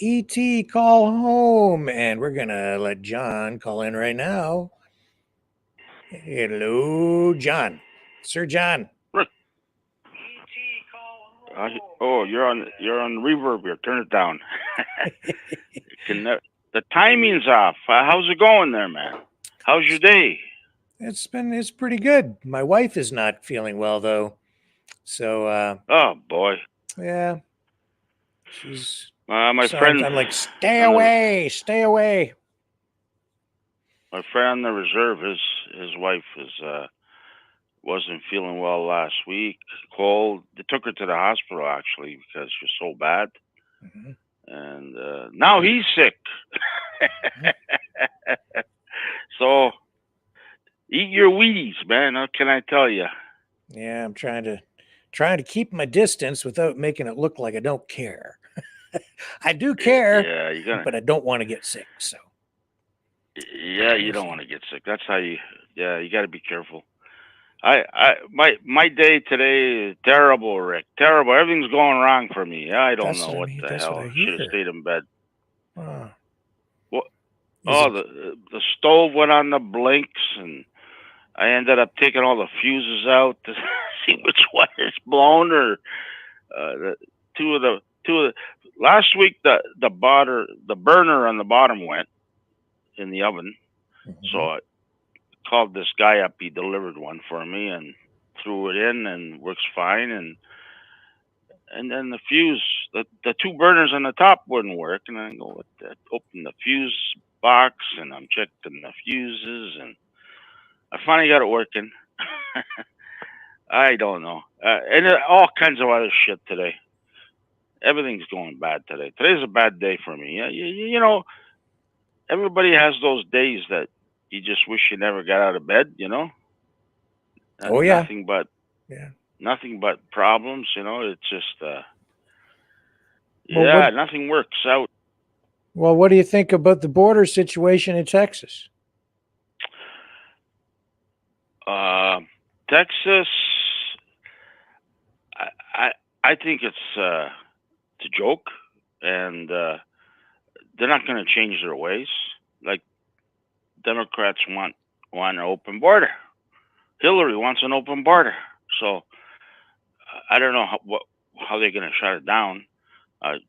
ET, call home. And we're going to let John call in right now. Hello, John. Sir John. You're on reverb here. Turn it down. The timing's off. How's it going there, man? How's your day? It's pretty good. My wife is not feeling well though. So oh boy. Yeah. She's My So friend, I'm like, stay away, stay away. my friend on the reserve, his wife wasn't feeling well last week. Cold. They took her to the hospital actually because she was so bad. And now he's sick. So eat your Wheaties, man. What can I tell you? Yeah, I'm trying to keep my distance without making it look like I don't care. I do care, Yeah, you're gonna. but I don't want to get sick. So Yeah, you don't want to get sick. That's how you. Yeah, you got to be careful. My day today is terrible, Rick. Terrible. Everything's going wrong for me. I don't know what the that's what hell. I Should have hear. stayed in bed. What? Is Oh, it- the stove went on the blinks, and I ended up taking all the fuses out to see which one is blown, or the two of the last week the burner on the bottom went in the oven, so I called this guy up. He delivered one for me and threw it in, and works fine. And then the fuse, the two burners on the top wouldn't work, and I go, what the, open the fuse box, and I'm checking the fuses, and I finally got it working. I don't know. And all kinds of other shit today. Everything's going bad today. Today's a bad day for me. Yeah, you know, everybody has those days that you just wish you never got out of bed, you know? Oh, yeah. Nothing but problems, you know? It's just, Well, nothing works out. Well, what do you think about the border situation in Texas? Texas, I think it's a joke, and they're not going to change their ways. Like, Democrats want an open border. Hillary wants an open border. So I don't know how they're going to shut it down.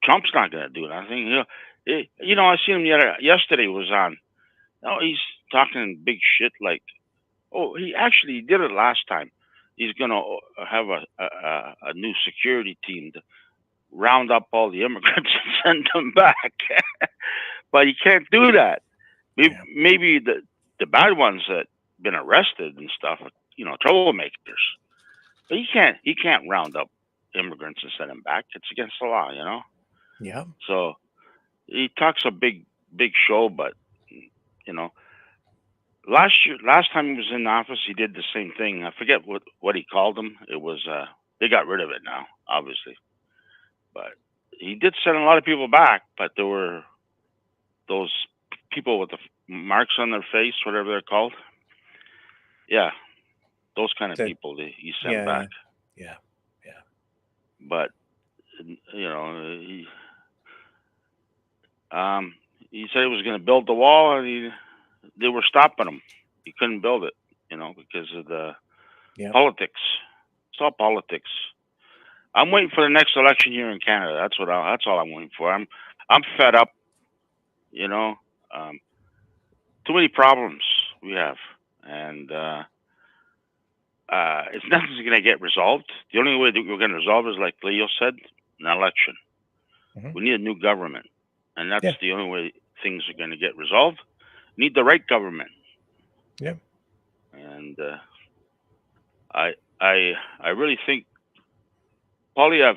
Trump's not going to do nothing. You know, I seen him yesterday was on. Oh, he's talking big shit like, oh, he actually did it last time. He's going to have a new security team to round up all the immigrants and send them back. But he can't do that. Maybe the bad ones that been arrested and stuff, you know, troublemakers. But he can't round up immigrants and send them back. It's against the law, you know. Yeah. So he talks a big show, but you know, last time he was in office, he did the same thing. I forget what he called them. It was they got rid of it now, obviously. But he did send a lot of people back, but there were those people with the marks on their face, whatever they're called. Yeah, those kind of people that he sent back. Yeah. But you know, he said he was going to build the wall, and they were stopping him. He couldn't build it, you know, because of the politics. It's all politics. I'm waiting for the next election here in Canada. That's all I'm waiting for. I'm fed up. You know, too many problems we have, and it's nothing's going to get resolved. The only way that we're going to resolve is, like Leo said, an election. We need a new government, and that's the only way things are going to get resolved. We need the right government. Yeah. And I really think, Polyev,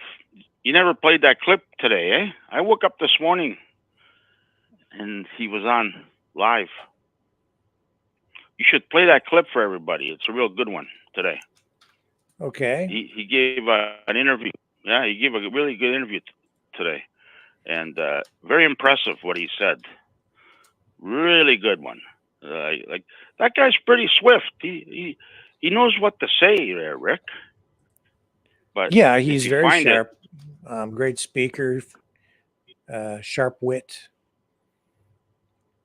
you never played that clip today, eh? I woke up this morning and he was on live. You should play that clip for everybody. It's a real good one today. Okay. He gave an interview. Yeah, he gave a really good interview today, and very impressive what he said. Really good one. Like that guy's pretty swift. He knows what to say there, Rick. But yeah, he's very find sharp. Great speaker, sharp wit.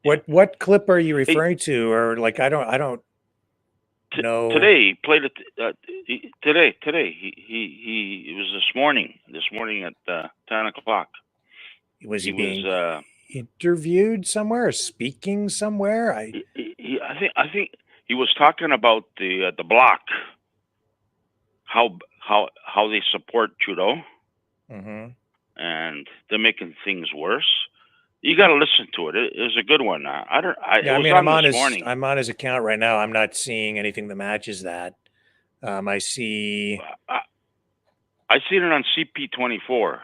What clip are you referring to? Or like I don't know. Today he played it. Today he was this morning at 10 o'clock. Was he being interviewed somewhere or speaking somewhere? I think he was talking about the bloc. How they support Trudeau. Mm-hmm. and they're making things worse. You got to listen to it. It was a good one. I don't. Yeah, it I was mean, on this morning. I'm on his account right now. I'm not seeing anything that matches that. I see. I seen it on CP24.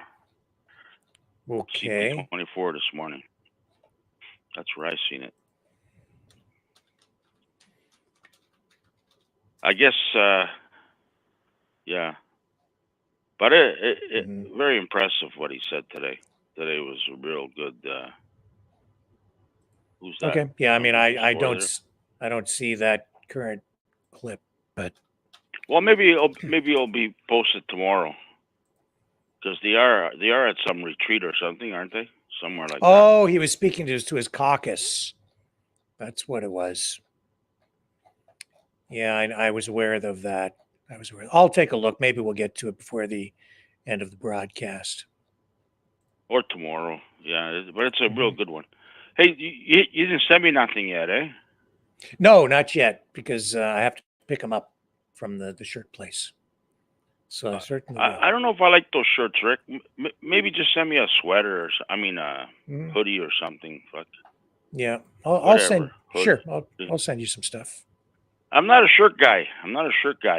Okay. CP24 this morning. That's where I seen it. I guess. Yeah. But it very impressive what he said today. Today was a real good. Who's that? Okay. Yeah, I mean, I Spoiler. don't see that current clip, but Well, maybe it'll be posted tomorrow, because they are at some retreat or something, aren't they? Somewhere like that. oh, he was speaking to his caucus. That's what it was. Yeah, I was aware of that. I was aware. I'll take a look. Maybe we'll get to it before the end of the broadcast. Or tomorrow. Yeah, but it's a real good one. Hey, you didn't send me nothing yet, eh? No, not yet, because I have to pick them up from the shirt place. So I certainly will. I don't know if I like those shirts, Rick. Maybe just send me a sweater or hoodie or something. Fuck. Yeah, I'll send. Hoodie. Sure, I'll send you some stuff. I'm not a shirt guy.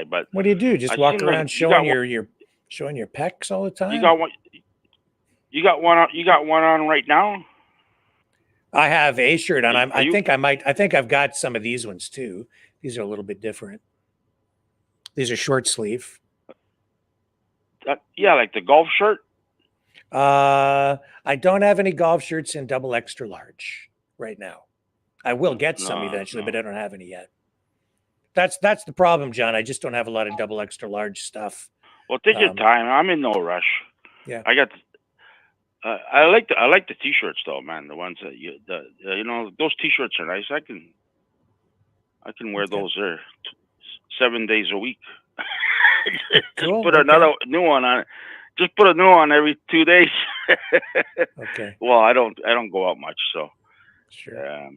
But what do you do? Just walk around showing your pecs all the time? You got one. You got one on right now. I have a shirt on. I think I've got some of these ones too. These are a little bit different. These are short sleeve. Yeah, like the golf shirt. I don't have any golf shirts in double extra large right now. I will get some eventually, but I don't have any yet. That's the problem, John. I just don't have a lot of double extra large stuff. Well, take your time. I'm in no rush. Yeah, I got. I like the t-shirts though, man. The ones that those t-shirts are nice. I can wear those there 7 days a week. Cool. Put another new one on. Just put a new one every 2 days. Okay. Well, I don't go out much, so. Sure.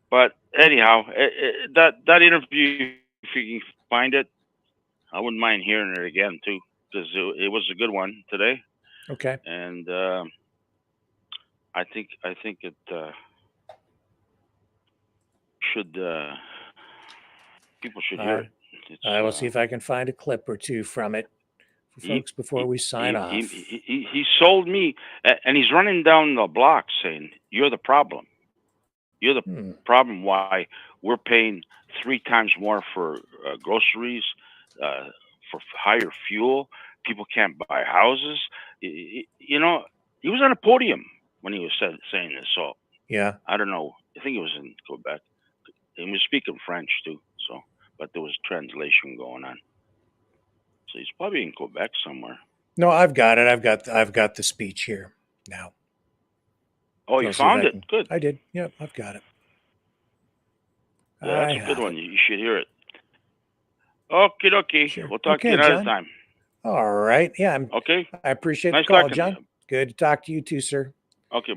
But anyhow, that interview, if you can find it, I wouldn't mind hearing it again too, because it was a good one today. Okay. And I think it should people should hear it. I will see if I can find a clip or two from it for folks before we sign off. He sold me, and he's running down the block saying, "You're the problem. You're the problem. Why we're paying 3 times more for groceries, for higher fuel. People can't buy houses." He was on a podium when he was saying this. So yeah, I don't know. I think it was in Quebec. He was speaking French too. So, but there was translation going on. So he's probably in Quebec somewhere. No, I've got it. I've got the speech here now. Oh, you found it? Good. I did. Yep, I've got it. Yeah, that's a good one. You should hear it. Okie dokie. Sure. We'll talk to you another time. All right. Yeah. Okay. I appreciate nice the call, talking John. To you. Good to talk to you too, sir. Okay.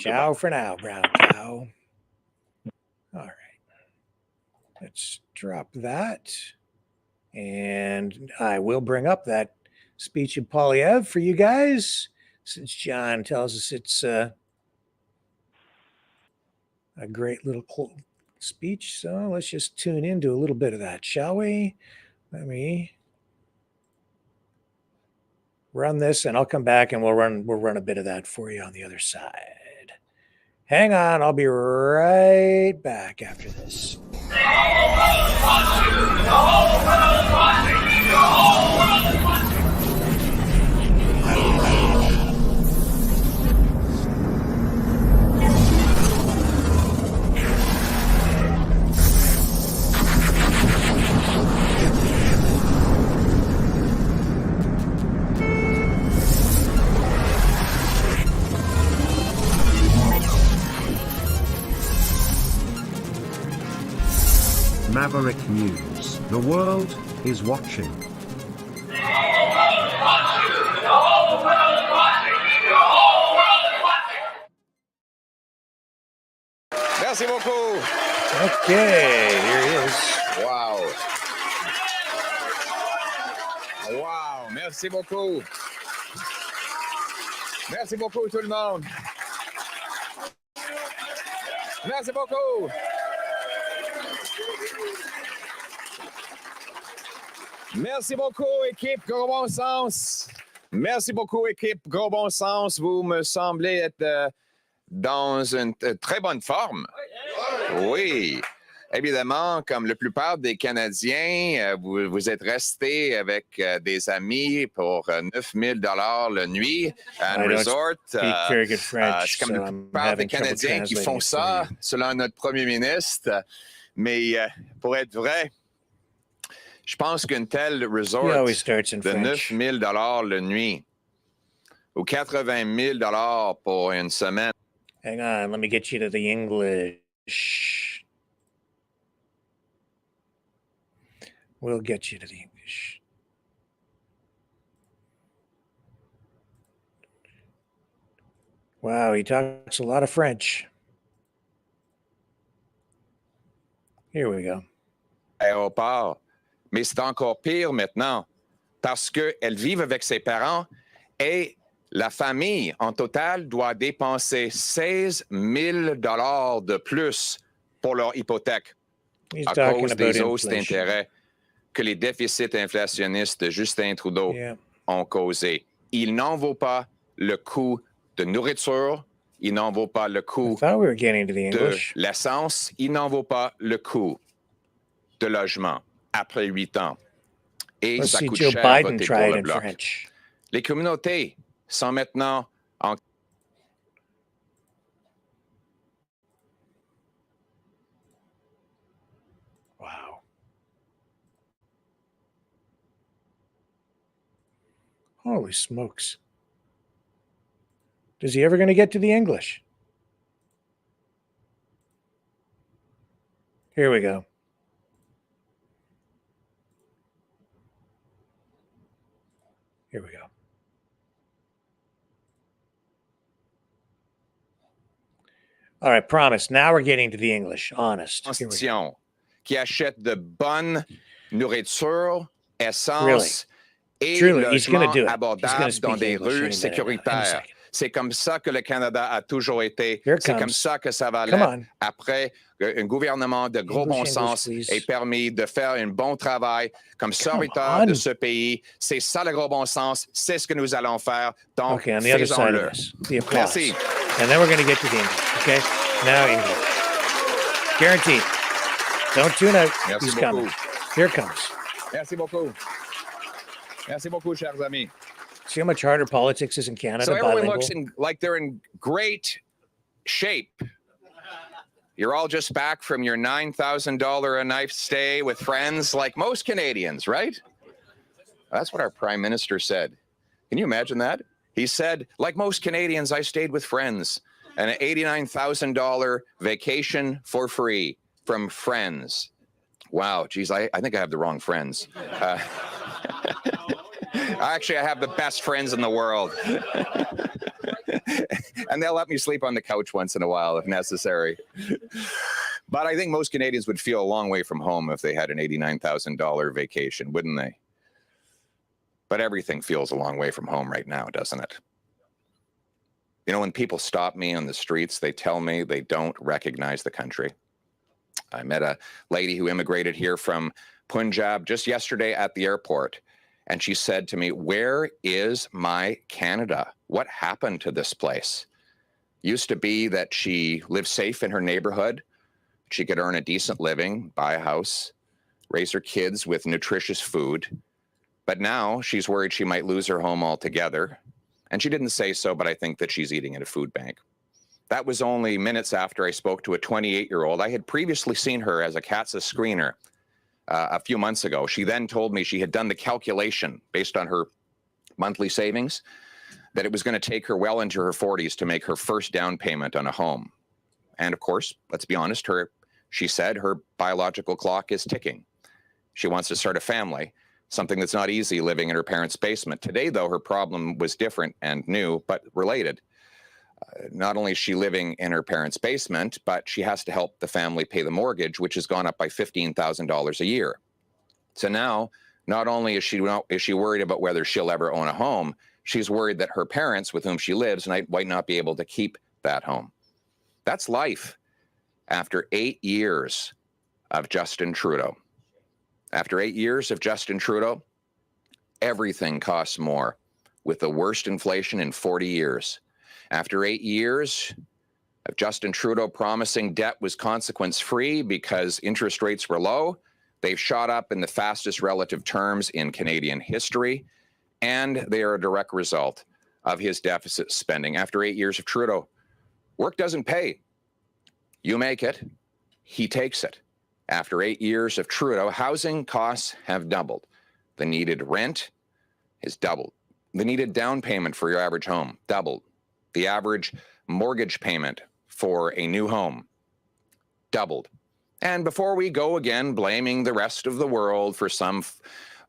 Ciao bye. for now, Brown Cow. All right. Let's drop that. And I will bring up that speech of Polyev for you guys, since John tells us it's a great little speech. So let's just tune into a little bit of that, shall we? Let me run this, and I'll come back and we'll run a bit of that for you on the other side. Hang on, I'll be right back after this. Maverick News. The world is watching. Merci beaucoup. Okay, here he is. Wow. Wow, merci beaucoup. Merci beaucoup, tout le monde. Merci beaucoup. Merci beaucoup, équipe Gros Bon Sens. Merci beaucoup, équipe Gros Bon Sens. Vous me semblez être dans une très bonne forme. Oui. Évidemment, comme la plupart des Canadiens, vous êtes restés avec des amis pour 9 000 la nuit à un I don't resort. speak very good French, C'est comme so la I'm plupart des having trouble Canadiens qui translating font it for ça, you. selon notre premier ministre. Mais pour être vrai, je pense qu'une telle resort He always starts in de 9 French. 000 la nuit ou 80 000 pour une semaine. Hang on, let me get you to the English. We'll get you to the English. Wow, he talks a lot of French. Here we go. Aéroport. Mais c'est encore pire maintenant parce qu'elles vivent avec ses parents et la famille en total doit dépenser 16 000 de plus pour leur hypothèque He's à talking cause about des hausses inflation. d'intérêt que les déficits inflationnistes de Justin Trudeau Yeah. ont causé. Il n'en vaut pas le coût de nourriture, il n'en vaut pas le I coût thought we were getting to the de English. l'essence, il n'en vaut pas le coût de logement après 8 ans. Et Let's ça see coûte Joe cher Biden voter try pour it le in Bloc. French. Les communautés sont maintenant en... Wow. Holy smokes. Is he ever going to get to the English? Here we go. Here we go. All right, promise. Now we're getting to the English. Honest. Here we go. qui achètent de bonne nourriture, essence Really? et Truly, he's gonna logements do it. He's gonna abordables speak dans des English rues any minute now, in a sécuritaires. second. C'est comme ça que le Canada a toujours été. Here it C'est comme comes. ça que ça va Come l'être on. après un gouvernement de gros bon English, sens please. ait permis de faire un bon travail comme serviteur on. de ce pays. C'est ça le gros bon sens. C'est ce que nous allons faire. Donc, Okay, on the other side of faisons-le. this, the applause. Merci. And then we're going to get to the English. Okay, now English. Guaranteed. Don't tune out. Merci He's beaucoup. coming. Here it comes. Merci beaucoup. Merci beaucoup, chers amis. See how much harder politics is in Canada? So everyone bilingual? looks like they're in great shape. You're all just back from your $9,000 a night stay with friends, like most Canadians, right? That's what our prime minister said. Can you imagine that? He said, like most Canadians, I stayed with friends. An $89,000 vacation for free from friends. Wow, geez, I think I have the wrong friends. Actually, I have the best friends in the world. And they'll let me sleep on the couch once in a while if necessary. But I think most Canadians would feel a long way from home if they had an $89,000 vacation, wouldn't they? But everything feels a long way from home right now, doesn't it? You know, when people stop me on the streets, they tell me they don't recognize the country. I met a lady who immigrated here from Punjab just yesterday at the airport. And she said to me, "Where is my Canada? What happened to this place?" Used to be that she lived safe in her neighborhood. She could earn a decent living, buy a house, raise her kids with nutritious food. But now she's worried she might lose her home altogether. And she didn't say so, but I think that she's eating at a food bank. That was only minutes after I spoke to a 28-year-old. I had previously seen her as a CATSA screener a few months ago. She then told me she had done the calculation based on her monthly savings, that it was going to take her well into her 40s to make her first down payment on a home. And of course, let's be honest, she said her biological clock is ticking. She wants to start a family, something that's not easy living in her parents' basement. Today, though, her problem was different and new, but related. Not only is she living in her parents' basement, but she has to help the family pay the mortgage, which has gone up by $15,000 a year. So now, not only is she worried about whether she'll ever own a home, she's worried that her parents with whom she lives might not be able to keep that home. That's life after 8 years of Justin Trudeau. After 8 years of Justin Trudeau, everything costs more, with the worst inflation in 40 years. After 8 years of Justin Trudeau promising debt was consequence-free because interest rates were low, they've shot up in the fastest relative terms in Canadian history, and they are a direct result of his deficit spending. After 8 years of Trudeau, work doesn't pay. You make it, he takes it. After 8 years of Trudeau, housing costs have doubled. The needed rent has doubled. The needed down payment for your average home doubled. The average mortgage payment for a new home doubled. And before we go again blaming the rest of the world for some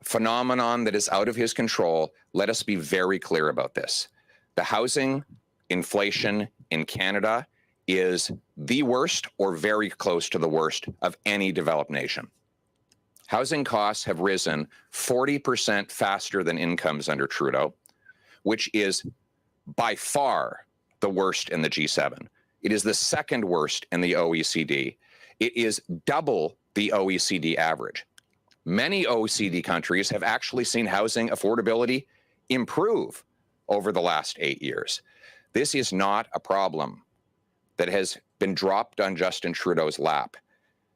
phenomenon that is out of his control, let us be very clear about this. The housing inflation in Canada is the worst or very close to the worst of any developed nation. Housing costs have risen 40% faster than incomes under Trudeau, which is by far the worst in the G7. It is the second worst in the OECD. It is double the OECD average. Many OECD countries have actually seen housing affordability improve over the last 8 years. This is not a problem that has been dropped on Justin Trudeau's lap.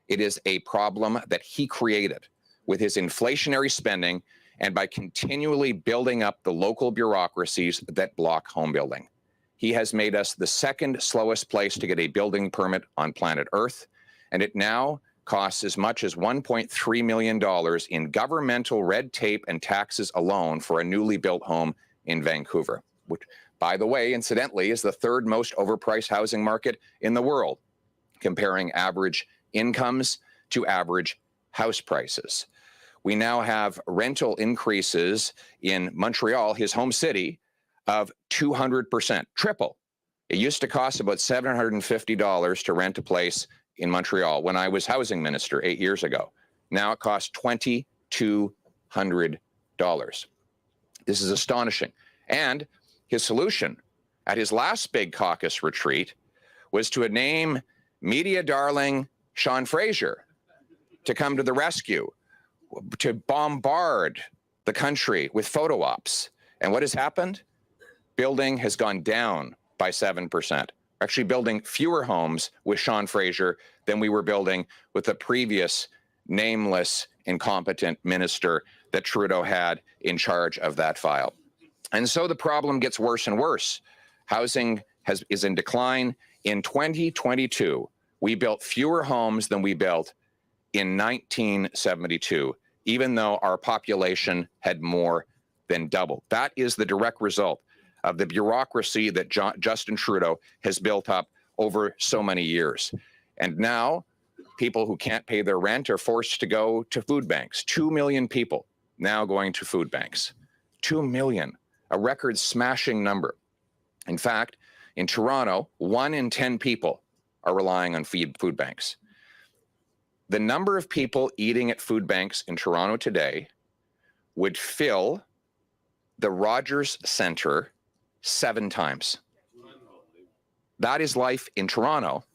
It is a problem that he created with his inflationary spending and by continually building up the local bureaucracies that block home building. He has made us the second slowest place to get a building permit on planet Earth, and it now costs as much as $1.3 million in governmental red tape and taxes alone for a newly built home in Vancouver, which, by the way, incidentally, is the third most overpriced housing market in the world, comparing average incomes to average house prices. We now have rental increases in Montreal, his home city, of 200%, triple. It used to cost about $750 to rent a place in Montreal when I was housing minister 8 years ago. Now it costs $2,200. This is astonishing. And his solution at his last big caucus retreat was to name media darling Sean Fraser to come to the rescue, to bombard the country with photo ops. And what has happened? Building has gone down by 7%. Actually building fewer homes with Sean Fraser than we were building with the previous nameless, incompetent minister that Trudeau had in charge of that file. And so the problem gets worse and worse. Housing is in decline. In 2022, we built fewer homes than we built in 1972, even though our population had more than doubled. That is the direct result of the bureaucracy that Justin Trudeau has built up over so many years. And now people who can't pay their rent are forced to go to food banks. 2 million people now going to food banks. 2 million, a record smashing number. In fact, in Toronto, 1 in 10 people are relying on food banks. The number of people eating at food banks in Toronto today would fill the Rogers Centre 7 times. That is life in Toronto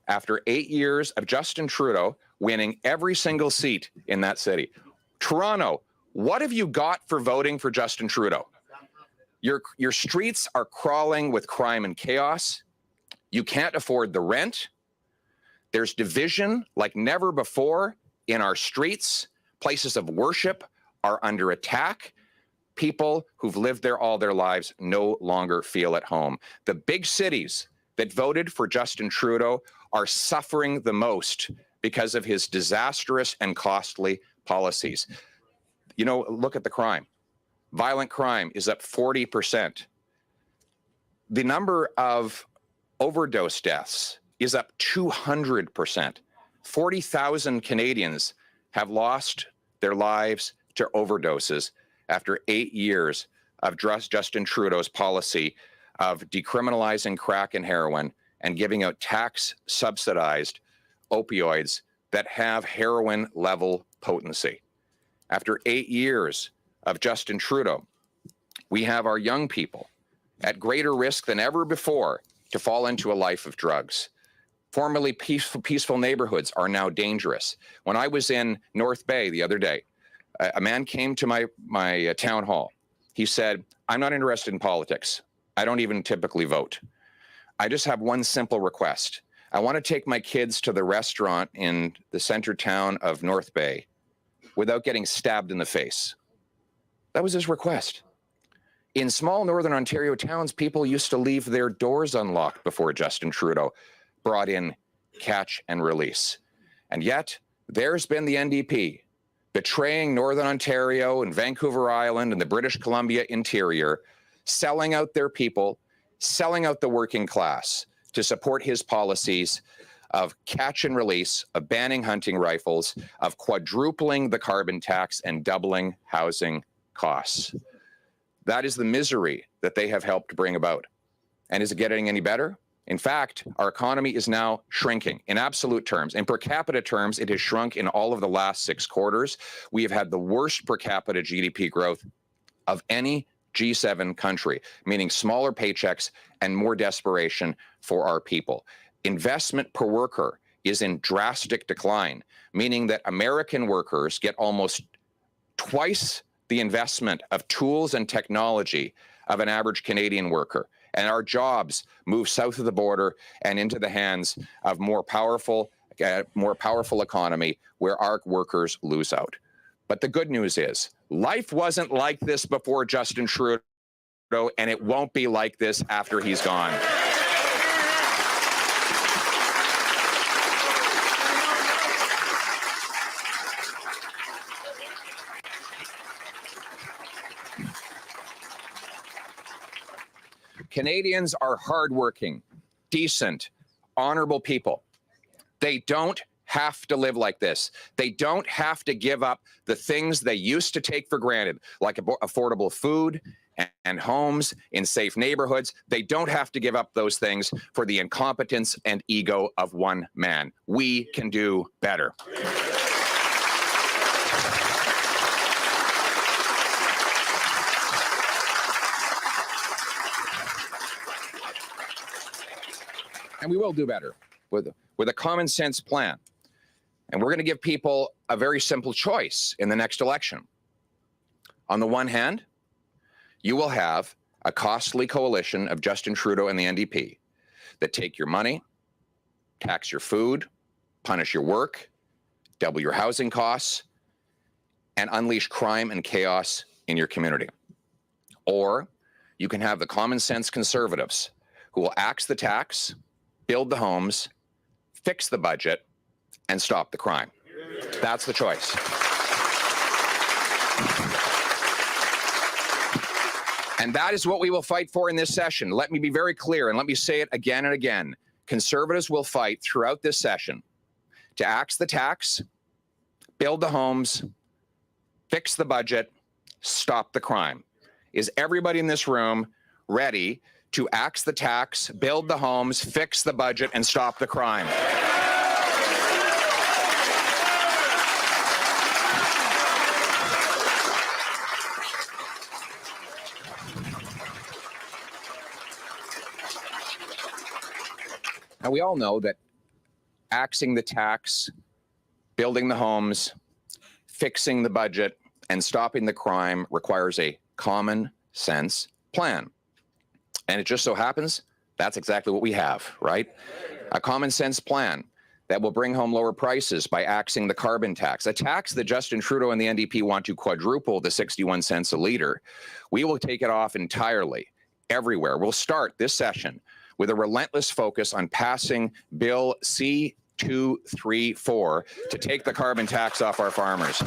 after 8 years of Justin Trudeau winning every single seat in that city. Toronto, what have you got for voting for Justin Trudeau? Your streets are crawling with crime and chaos. You can't afford the rent. There's division like never before in our streets. Places of worship are under attack. People who've lived there all their lives no longer feel at home. The big cities that voted for Justin Trudeau are suffering the most because of his disastrous and costly policies. You know, look at the crime. Violent crime is up 40%. The number of overdose deaths is up 200%. 40,000 Canadians have lost their lives to overdoses after 8 years of Justin Trudeau's policy of decriminalizing crack and heroin and giving out tax-subsidized opioids that have heroin-level potency. After 8 years of Justin Trudeau, We have our young people at greater risk than ever before to fall into a life of drugs. Formerly peaceful neighborhoods are now dangerous. When I was in North Bay the other day, a man came to my town hall. He said, "I'm not interested in politics. I don't even typically vote. I just have one simple request. I want to take my kids to the restaurant in the center town of North Bay without getting stabbed in the face." That was his request. In small Northern Ontario towns, people used to leave their doors unlocked before Justin Trudeau brought in catch and release. And yet, there's been the NDP betraying Northern Ontario and Vancouver Island and the British Columbia interior, selling out their people, selling out the working class to support his policies of catch and release, of banning hunting rifles, of quadrupling the carbon tax and doubling housing costs. That is the misery that they have helped bring about. And is it getting any better? In fact, our economy is now shrinking in absolute terms. In per capita terms, it has shrunk in all of the last 6 quarters. We have had the worst per capita GDP growth of any G7 country, meaning smaller paychecks and more desperation for our people. Investment per worker is in drastic decline, meaning that American workers get almost twice the investment of tools and technology of an average Canadian worker. And our jobs move south of the border and into the hands of more powerful economy where our workers lose out. But the good news is life wasn't like this before Justin Trudeau, and it won't be like this after he's gone. Canadians are hardworking, decent, honorable people. They don't have to live like this. They don't have to give up the things they used to take for granted, like affordable food and homes in safe neighborhoods. They don't have to give up those things for the incompetence and ego of one man. We can do better. And we will do better with a common sense plan. And we're going to give people a very simple choice in the next election. On the one hand, you will have a costly coalition of Justin Trudeau and the NDP that take your money, tax your food, punish your work, double your housing costs, and unleash crime and chaos in your community. Or you can have the common sense conservatives who will axe the tax, build the homes, fix the budget, and stop the crime. That's the choice. And that is what we will fight for in this session. Let me be very clear, and let me say it again and again. Conservatives will fight throughout this session to axe the tax, build the homes, fix the budget, stop the crime. Is everybody in this room ready to axe the tax, build the homes, fix the budget, and stop the crime? Now, we all know that axing the tax, building the homes, fixing the budget, and stopping the crime requires a common sense plan. And it just so happens that's exactly what we have, right? A common sense plan that will bring home lower prices by axing the carbon tax, a tax that Justin Trudeau and the NDP want to quadruple to 61 cents a liter. We will take it off entirely, everywhere. We'll start this session with a relentless focus on passing Bill C-234 to take the carbon tax off our farmers.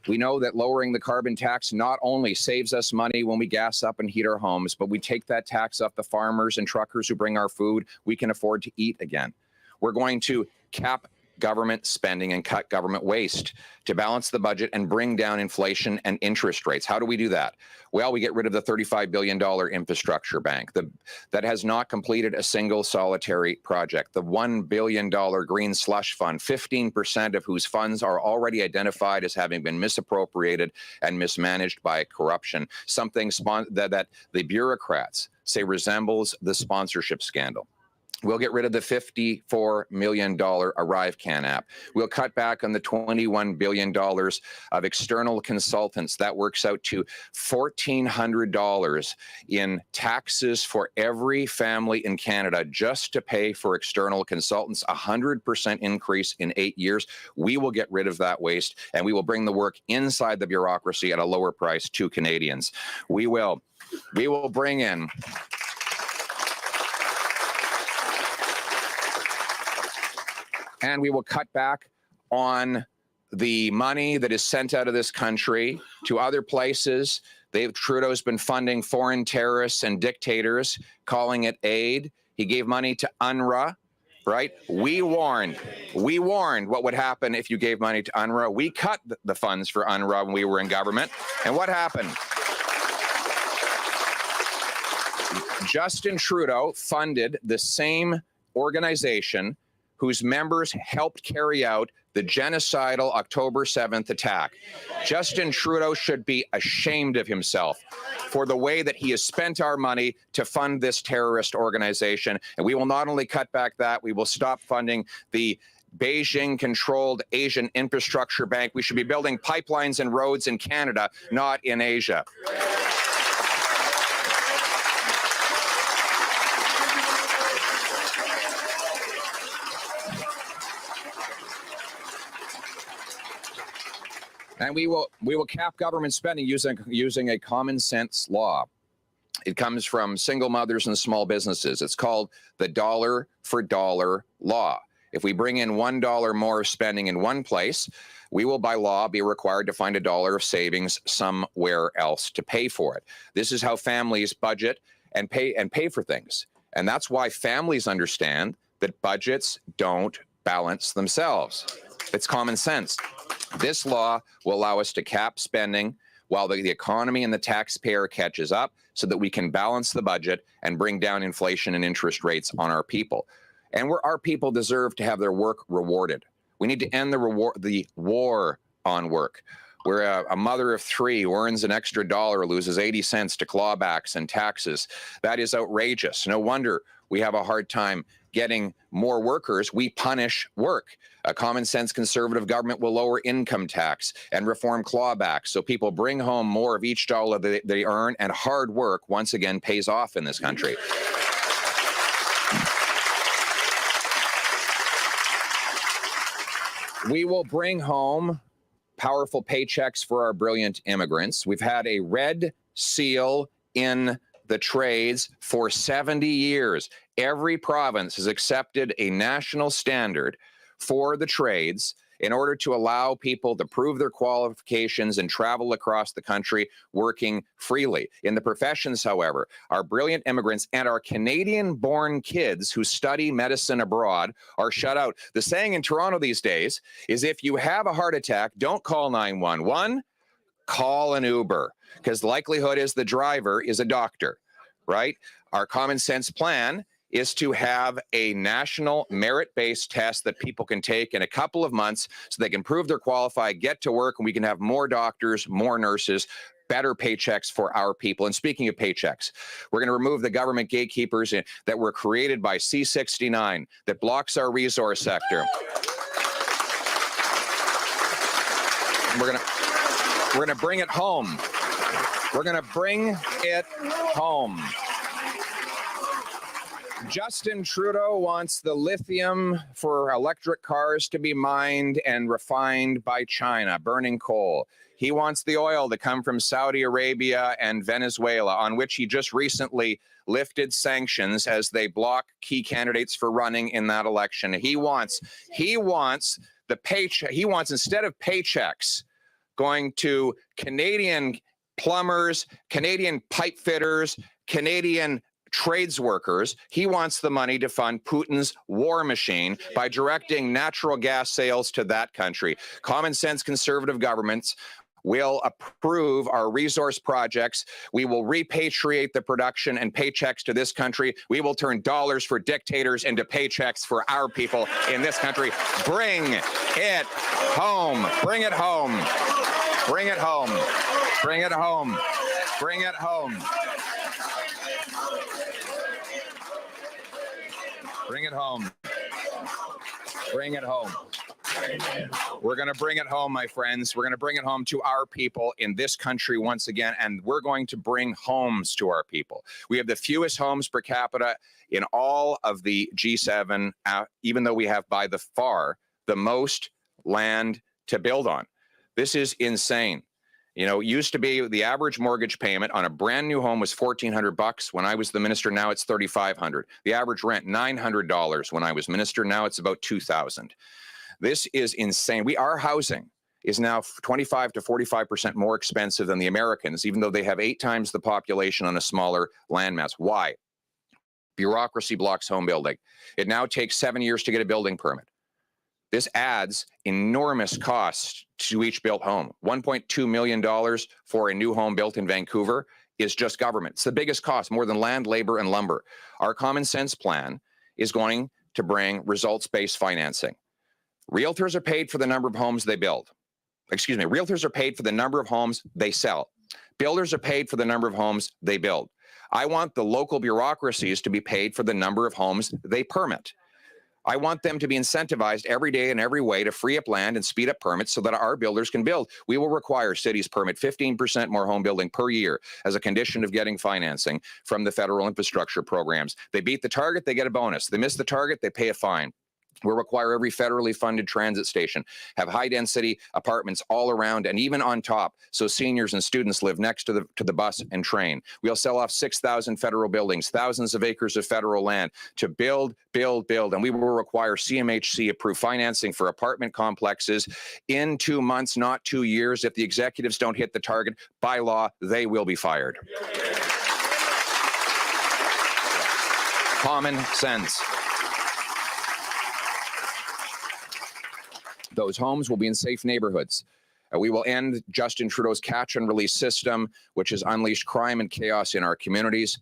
We know that lowering the carbon tax not only saves us money when we gas up and heat our homes, but we take that tax off the farmers and truckers who bring our food we can afford to eat again. We're going to cap government spending and cut government waste to balance the budget and bring down inflation and interest rates. How do we do that? Well, we get rid of the $35 billion infrastructure bank that has not completed a single solitary project. The $1 billion green slush fund, 15% of whose funds are already identified as having been misappropriated and mismanaged by corruption, something that the bureaucrats say resembles the sponsorship scandal. We'll get rid of the $54 million ArriveCan app. We'll cut back on the $21 billion of external consultants. That works out to $1,400 in taxes for every family in Canada just to pay for external consultants, 100% increase in 8 years. We will get rid of that waste, and we will bring the work inside the bureaucracy at a lower price to Canadians. We will bring in and we will cut back on the money that is sent out of this country to other places. Trudeau's been funding foreign terrorists and dictators, calling it aid. He gave money to UNRWA, right? We warned what would happen if you gave money to UNRWA. We cut the funds for UNRWA when we were in government. And what happened? Justin Trudeau funded the same organization whose members helped carry out the genocidal October 7th attack. Justin Trudeau should be ashamed of himself for the way that he has spent our money to fund this terrorist organization. And we will not only cut back that, we will stop funding the Beijing-controlled Asian Infrastructure Bank. We should be building pipelines and roads in Canada, not in Asia. And we will cap government spending using a common sense law. It comes from single mothers and small businesses. It's called the dollar for dollar law. If we bring in $1 more of spending in one place, we will by law be required to find $1 of savings somewhere else to pay for it. This is how families budget and pay for things. And that's why families understand that budgets don't balance themselves. It's common sense. This law will allow us to cap spending while the economy and the taxpayer catches up so that we can balance the budget and bring down inflation and interest rates on our people. And our people deserve to have their work rewarded. We need to end the war on work, where a mother of three who earns an extra $1 loses 80 cents to clawbacks and taxes. That is outrageous. No wonder we have a hard time getting more workers. We punish work. A common sense conservative government will lower income tax and reform clawbacks so people bring home more of each dollar that they earn, and hard work once again pays off in this country. We will bring home powerful paychecks for our brilliant immigrants. We've had a red seal in the trades for 70 years. Every province has accepted a national standard for the trades in order to allow people to prove their qualifications and travel across the country working freely. In the professions, however, our brilliant immigrants and our Canadian-born kids who study medicine abroad are shut out. The saying in Toronto these days is, if you have a heart attack, don't call 911, call an Uber, because the likelihood is the driver is a doctor, right? Our common sense plan is to have a national merit-based test that people can take in a couple of months so they can prove they're qualified, get to work, and we can have more doctors, more nurses, better paychecks for our people. And speaking of paychecks, we're going to remove the government gatekeepers that were created by C-69 that blocks our resource sector. We're going to bring it home. We're going to bring it home. Justin Trudeau wants the lithium for electric cars to be mined and refined by China, burning coal. He wants the oil to come from Saudi Arabia and Venezuela, on which he just recently lifted sanctions as they block key candidates for running in that election. He wants the paycheck. He wants, instead of paychecks going to Canadian plumbers, Canadian pipe fitters, Canadian trades workers. He wants the money to fund Putin's war machine by directing natural gas sales to that country. Common sense conservative governments will approve our resource projects. We will repatriate the production and paychecks to this country. We will turn dollars for dictators into paychecks for our people in this country. Bring it home. Bring it home. Bring it home. Bring it home. Bring it home. Bring it home. Bring it home. We're going to bring it home, my friends. We're going to bring it home to our people in this country once again, and we're going to bring homes to our people. We have the fewest homes per capita in all of the G7, even though we have by the far the most land to build on. This is insane. You know, it used to be the average mortgage payment on a brand new home was $1,400 when I was the minister. Now it's $3,500. The average rent $900 when I was minister. Now it's about $2,000. This is insane. Our housing is now 25 to 45% more expensive than the Americans, even though they have 8 times the population on a smaller landmass. Why? Bureaucracy blocks home building. It now takes 7 years to get a building permit. This adds enormous costs to each built home. $1.2 million for a new home built in Vancouver is just government. It's the biggest cost, more than land, labor, and lumber. Our common sense plan is going to bring results-based financing. Realtors are paid for the number of homes they build. Excuse me, realtors are paid for the number of homes they sell. Builders are paid for the number of homes they build. I want the local bureaucracies to be paid for the number of homes they permit. I want them to be incentivized every day in every way to free up land and speed up permits so that our builders can build. We will require cities permit 15% more home building per year as a condition of getting financing from the federal infrastructure programs. They beat the target, they get a bonus. They miss the target, they pay a fine. We'll require every federally funded transit station have high-density apartments all around and even on top, so seniors and students live next to the bus and train. We'll sell off 6,000 federal buildings, thousands of acres of federal land to build, and we will require CMHC-approved financing for apartment complexes in 2 months, not 2 years. If the executives don't hit the target, by law, they will be fired. Common sense. Those homes will be in safe neighborhoods. We will end Justin Trudeau's catch and release system, which has unleashed crime and chaos in our communities.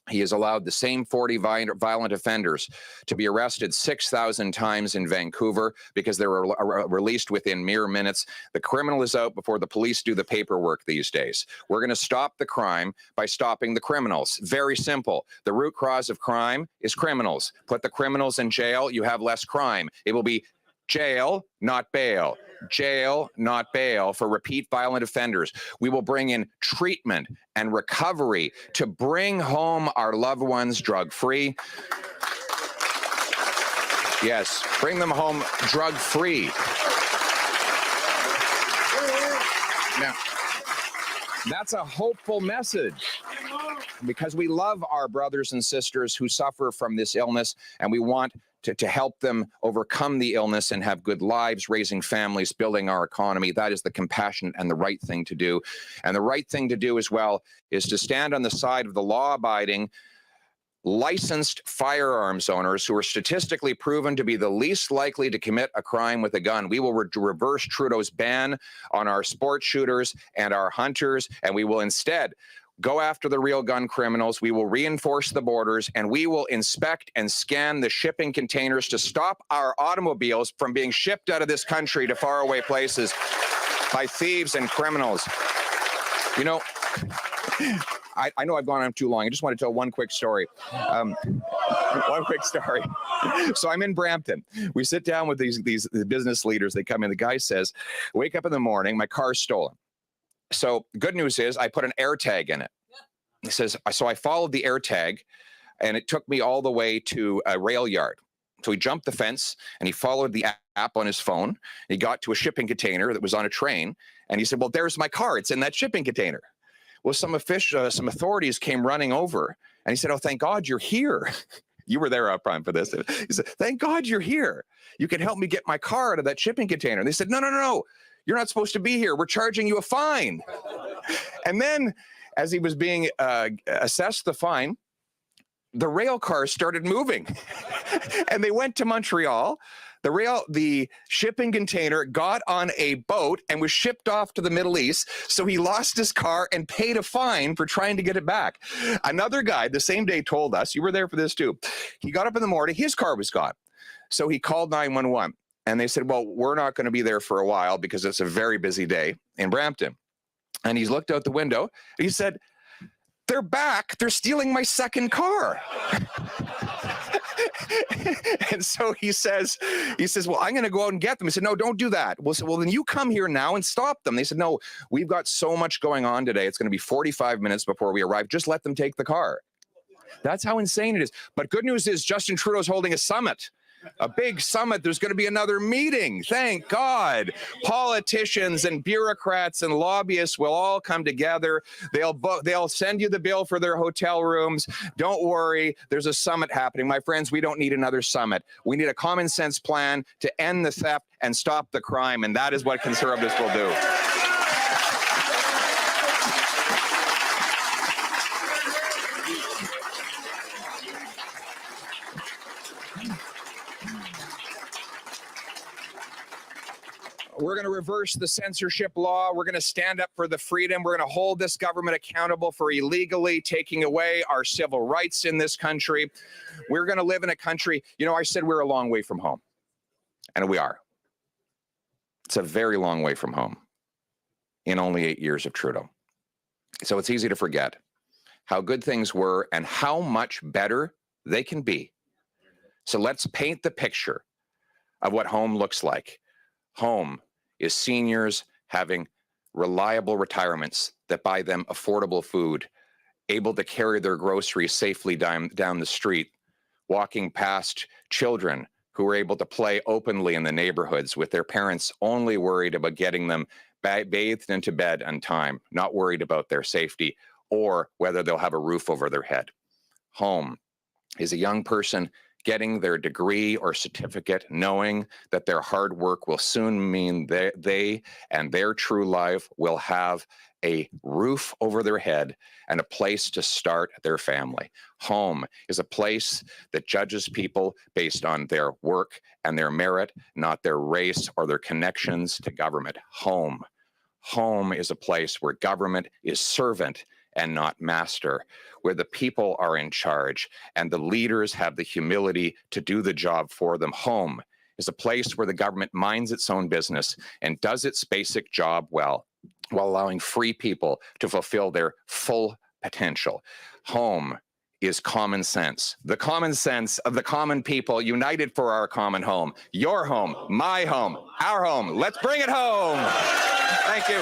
He has allowed the same 40 violent offenders to be arrested 6,000 times in Vancouver because they were released within mere minutes. The criminal is out before the police do the paperwork these days. We're going to stop the crime by stopping the criminals. Very simple. The root cause of crime is criminals. Put the criminals in jail, you have less crime. It will be jail, not bail. Jail, not bail for repeat violent offenders. We will bring in treatment and recovery to bring home our loved ones drug-free. Yes, bring them home drug-free. Now, that's a hopeful message because we love our brothers and sisters who suffer from this illness, and we want to help them overcome the illness and have good lives, raising families, building our economy. That is the compassionate and the right thing to do. And the right thing to do as well is to stand on the side of the law-abiding, licensed firearms owners who are statistically proven to be the least likely to commit a crime with a gun. We will reverse Trudeau's ban on our sport shooters and our hunters, and we will instead go after the real gun criminals. We will reinforce the borders, and we will inspect and scan the shipping containers to stop our automobiles from being shipped out of this country to faraway places by thieves and criminals. You know, I know I've gone on too long. I just want to tell one quick story. One quick story. So I'm in Brampton. We sit down with these business leaders. They come in. The guy says, wake up in the morning, my car's stolen. So good news is I put an air tag in it. He says, so I followed the air tag and it took me all the way to a rail yard. So he jumped the fence and he followed the app on his phone. He got to a shipping container that was on a train. And he said, well, there's my car. It's in that shipping container. Well, some authorities came running over and he said, oh, thank God you're here. You were there up front for this. He said, thank God you're here. You can help me get my car out of that shipping container. And they said, no. You're not supposed to be here. We're charging you a fine. And then as he was being assessed the fine, the rail cars started moving and they went to Montreal. The shipping container got on a boat and was shipped off to the Middle East. So he lost his car and paid a fine for trying to get it back. Another guy the same day told us, you were there for this too. He got up in the morning, his car was gone. So he called 911 and they said, well, we're not going to be there for a while because it's a very busy day in Brampton. And he's looked out the window and he said, they're back. They're stealing my second car. And so he says, well, I'm going to go out and get them. He said, no, don't do that. Well, so, well, then you come here now and stop them. They said, no, we've got so much going on today. It's going to be 45 minutes before we arrive. Just let them take the car. That's how insane it is. But good news is Justin Trudeau's holding a summit. A big summit. There's going to be another meeting. Thank God. Politicians and bureaucrats and lobbyists will all come together. They'll send you the bill for their hotel rooms. Don't worry. There's a summit happening. My friends, we don't need another summit. We need a common sense plan to end the theft and stop the crime. And that is what conservatives will do. We're going to reverse the censorship law. We're going to stand up for the freedom. We're going to hold this government accountable for illegally taking away our civil rights in this country. We're going to live in a country, you know, I said we're a long way from home, and we are. It's a very long way from home in only 8 years of Trudeau. So it's easy to forget how good things were and how much better they can be. So let's paint the picture of what home looks like. Home is seniors having reliable retirements that buy them affordable food, able to carry their groceries safely down the street, walking past children who are able to play openly in the neighborhoods with their parents only worried about getting them bathed into bed on time, not worried about their safety or whether they'll have a roof over their head. Home is a young person getting their degree or certificate, knowing that their hard work will soon mean they and their true life will have a roof over their head and a place to start their family. Home is a place that judges people based on their work and their merit, not their race or their connections to government. Home is a place where government is servant and not master, where the people are in charge and the leaders have the humility to do the job for them. Home is a place where the government minds its own business and does its basic job well, while allowing free people to fulfill their full potential. Home is common sense, the common sense of the common people united for our common home. Your home, my home, our home. Let's bring it home. Thank you.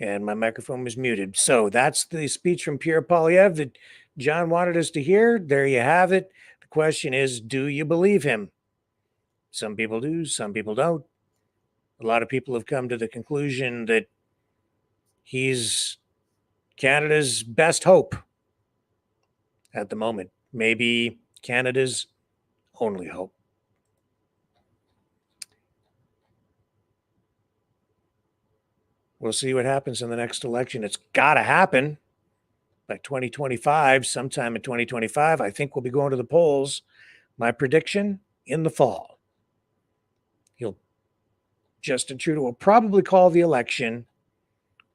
And my microphone was muted. So that's the speech from Pierre Poilievre that John wanted us to hear. There you have it. The question is, do you believe him? Some people do, some people don't. A lot of people have come to the conclusion that he's Canada's best hope at the moment. Maybe Canada's only hope. We'll see what happens in the next election. It's got to happen by 2025, sometime in 2025. I think we'll be going to the polls. My prediction, in the fall. Justin Trudeau will probably call the election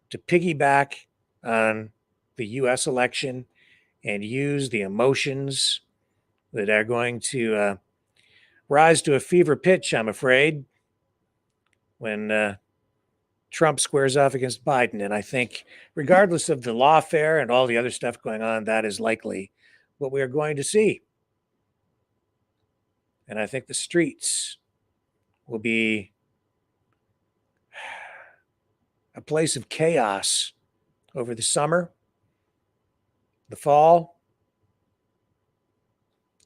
to piggyback on the U.S. election and use the emotions that are going to rise to a fever pitch, I'm afraid, when Trump squares off against Biden. And I think, regardless of the lawfare and all the other stuff going on, that is likely what we are going to see. And I think the streets will be a place of chaos over the summer, the fall,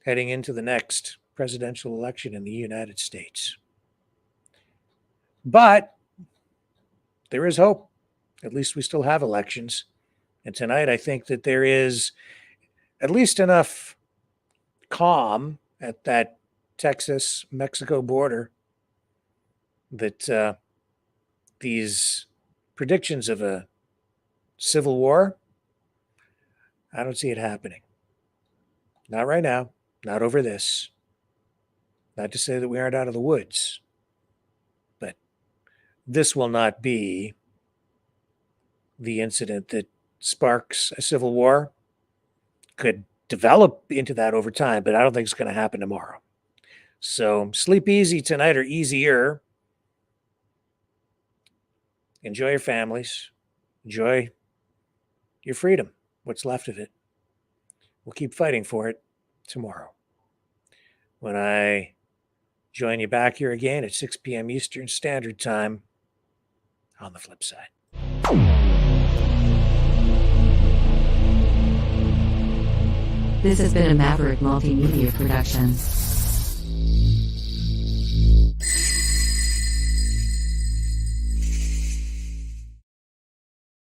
heading into the next presidential election in the United States. But there is hope. At least we still have elections. And tonight, I think that there is at least enough calm at that Texas-Mexico border that these predictions of a civil war, I don't see it happening. Not right now, not over this. Not to say that we aren't out of the woods, but this will not be the incident that sparks a civil war. Could develop into that over time, but I don't think it's going to happen tomorrow. So sleep easy tonight, or easier. Enjoy your families. Enjoy your freedom, what's left of it. We'll keep fighting for it tomorrow, when I join you back here again at 6 p.m. Eastern Standard Time on the flip side. This has been a Maverick Multimedia production.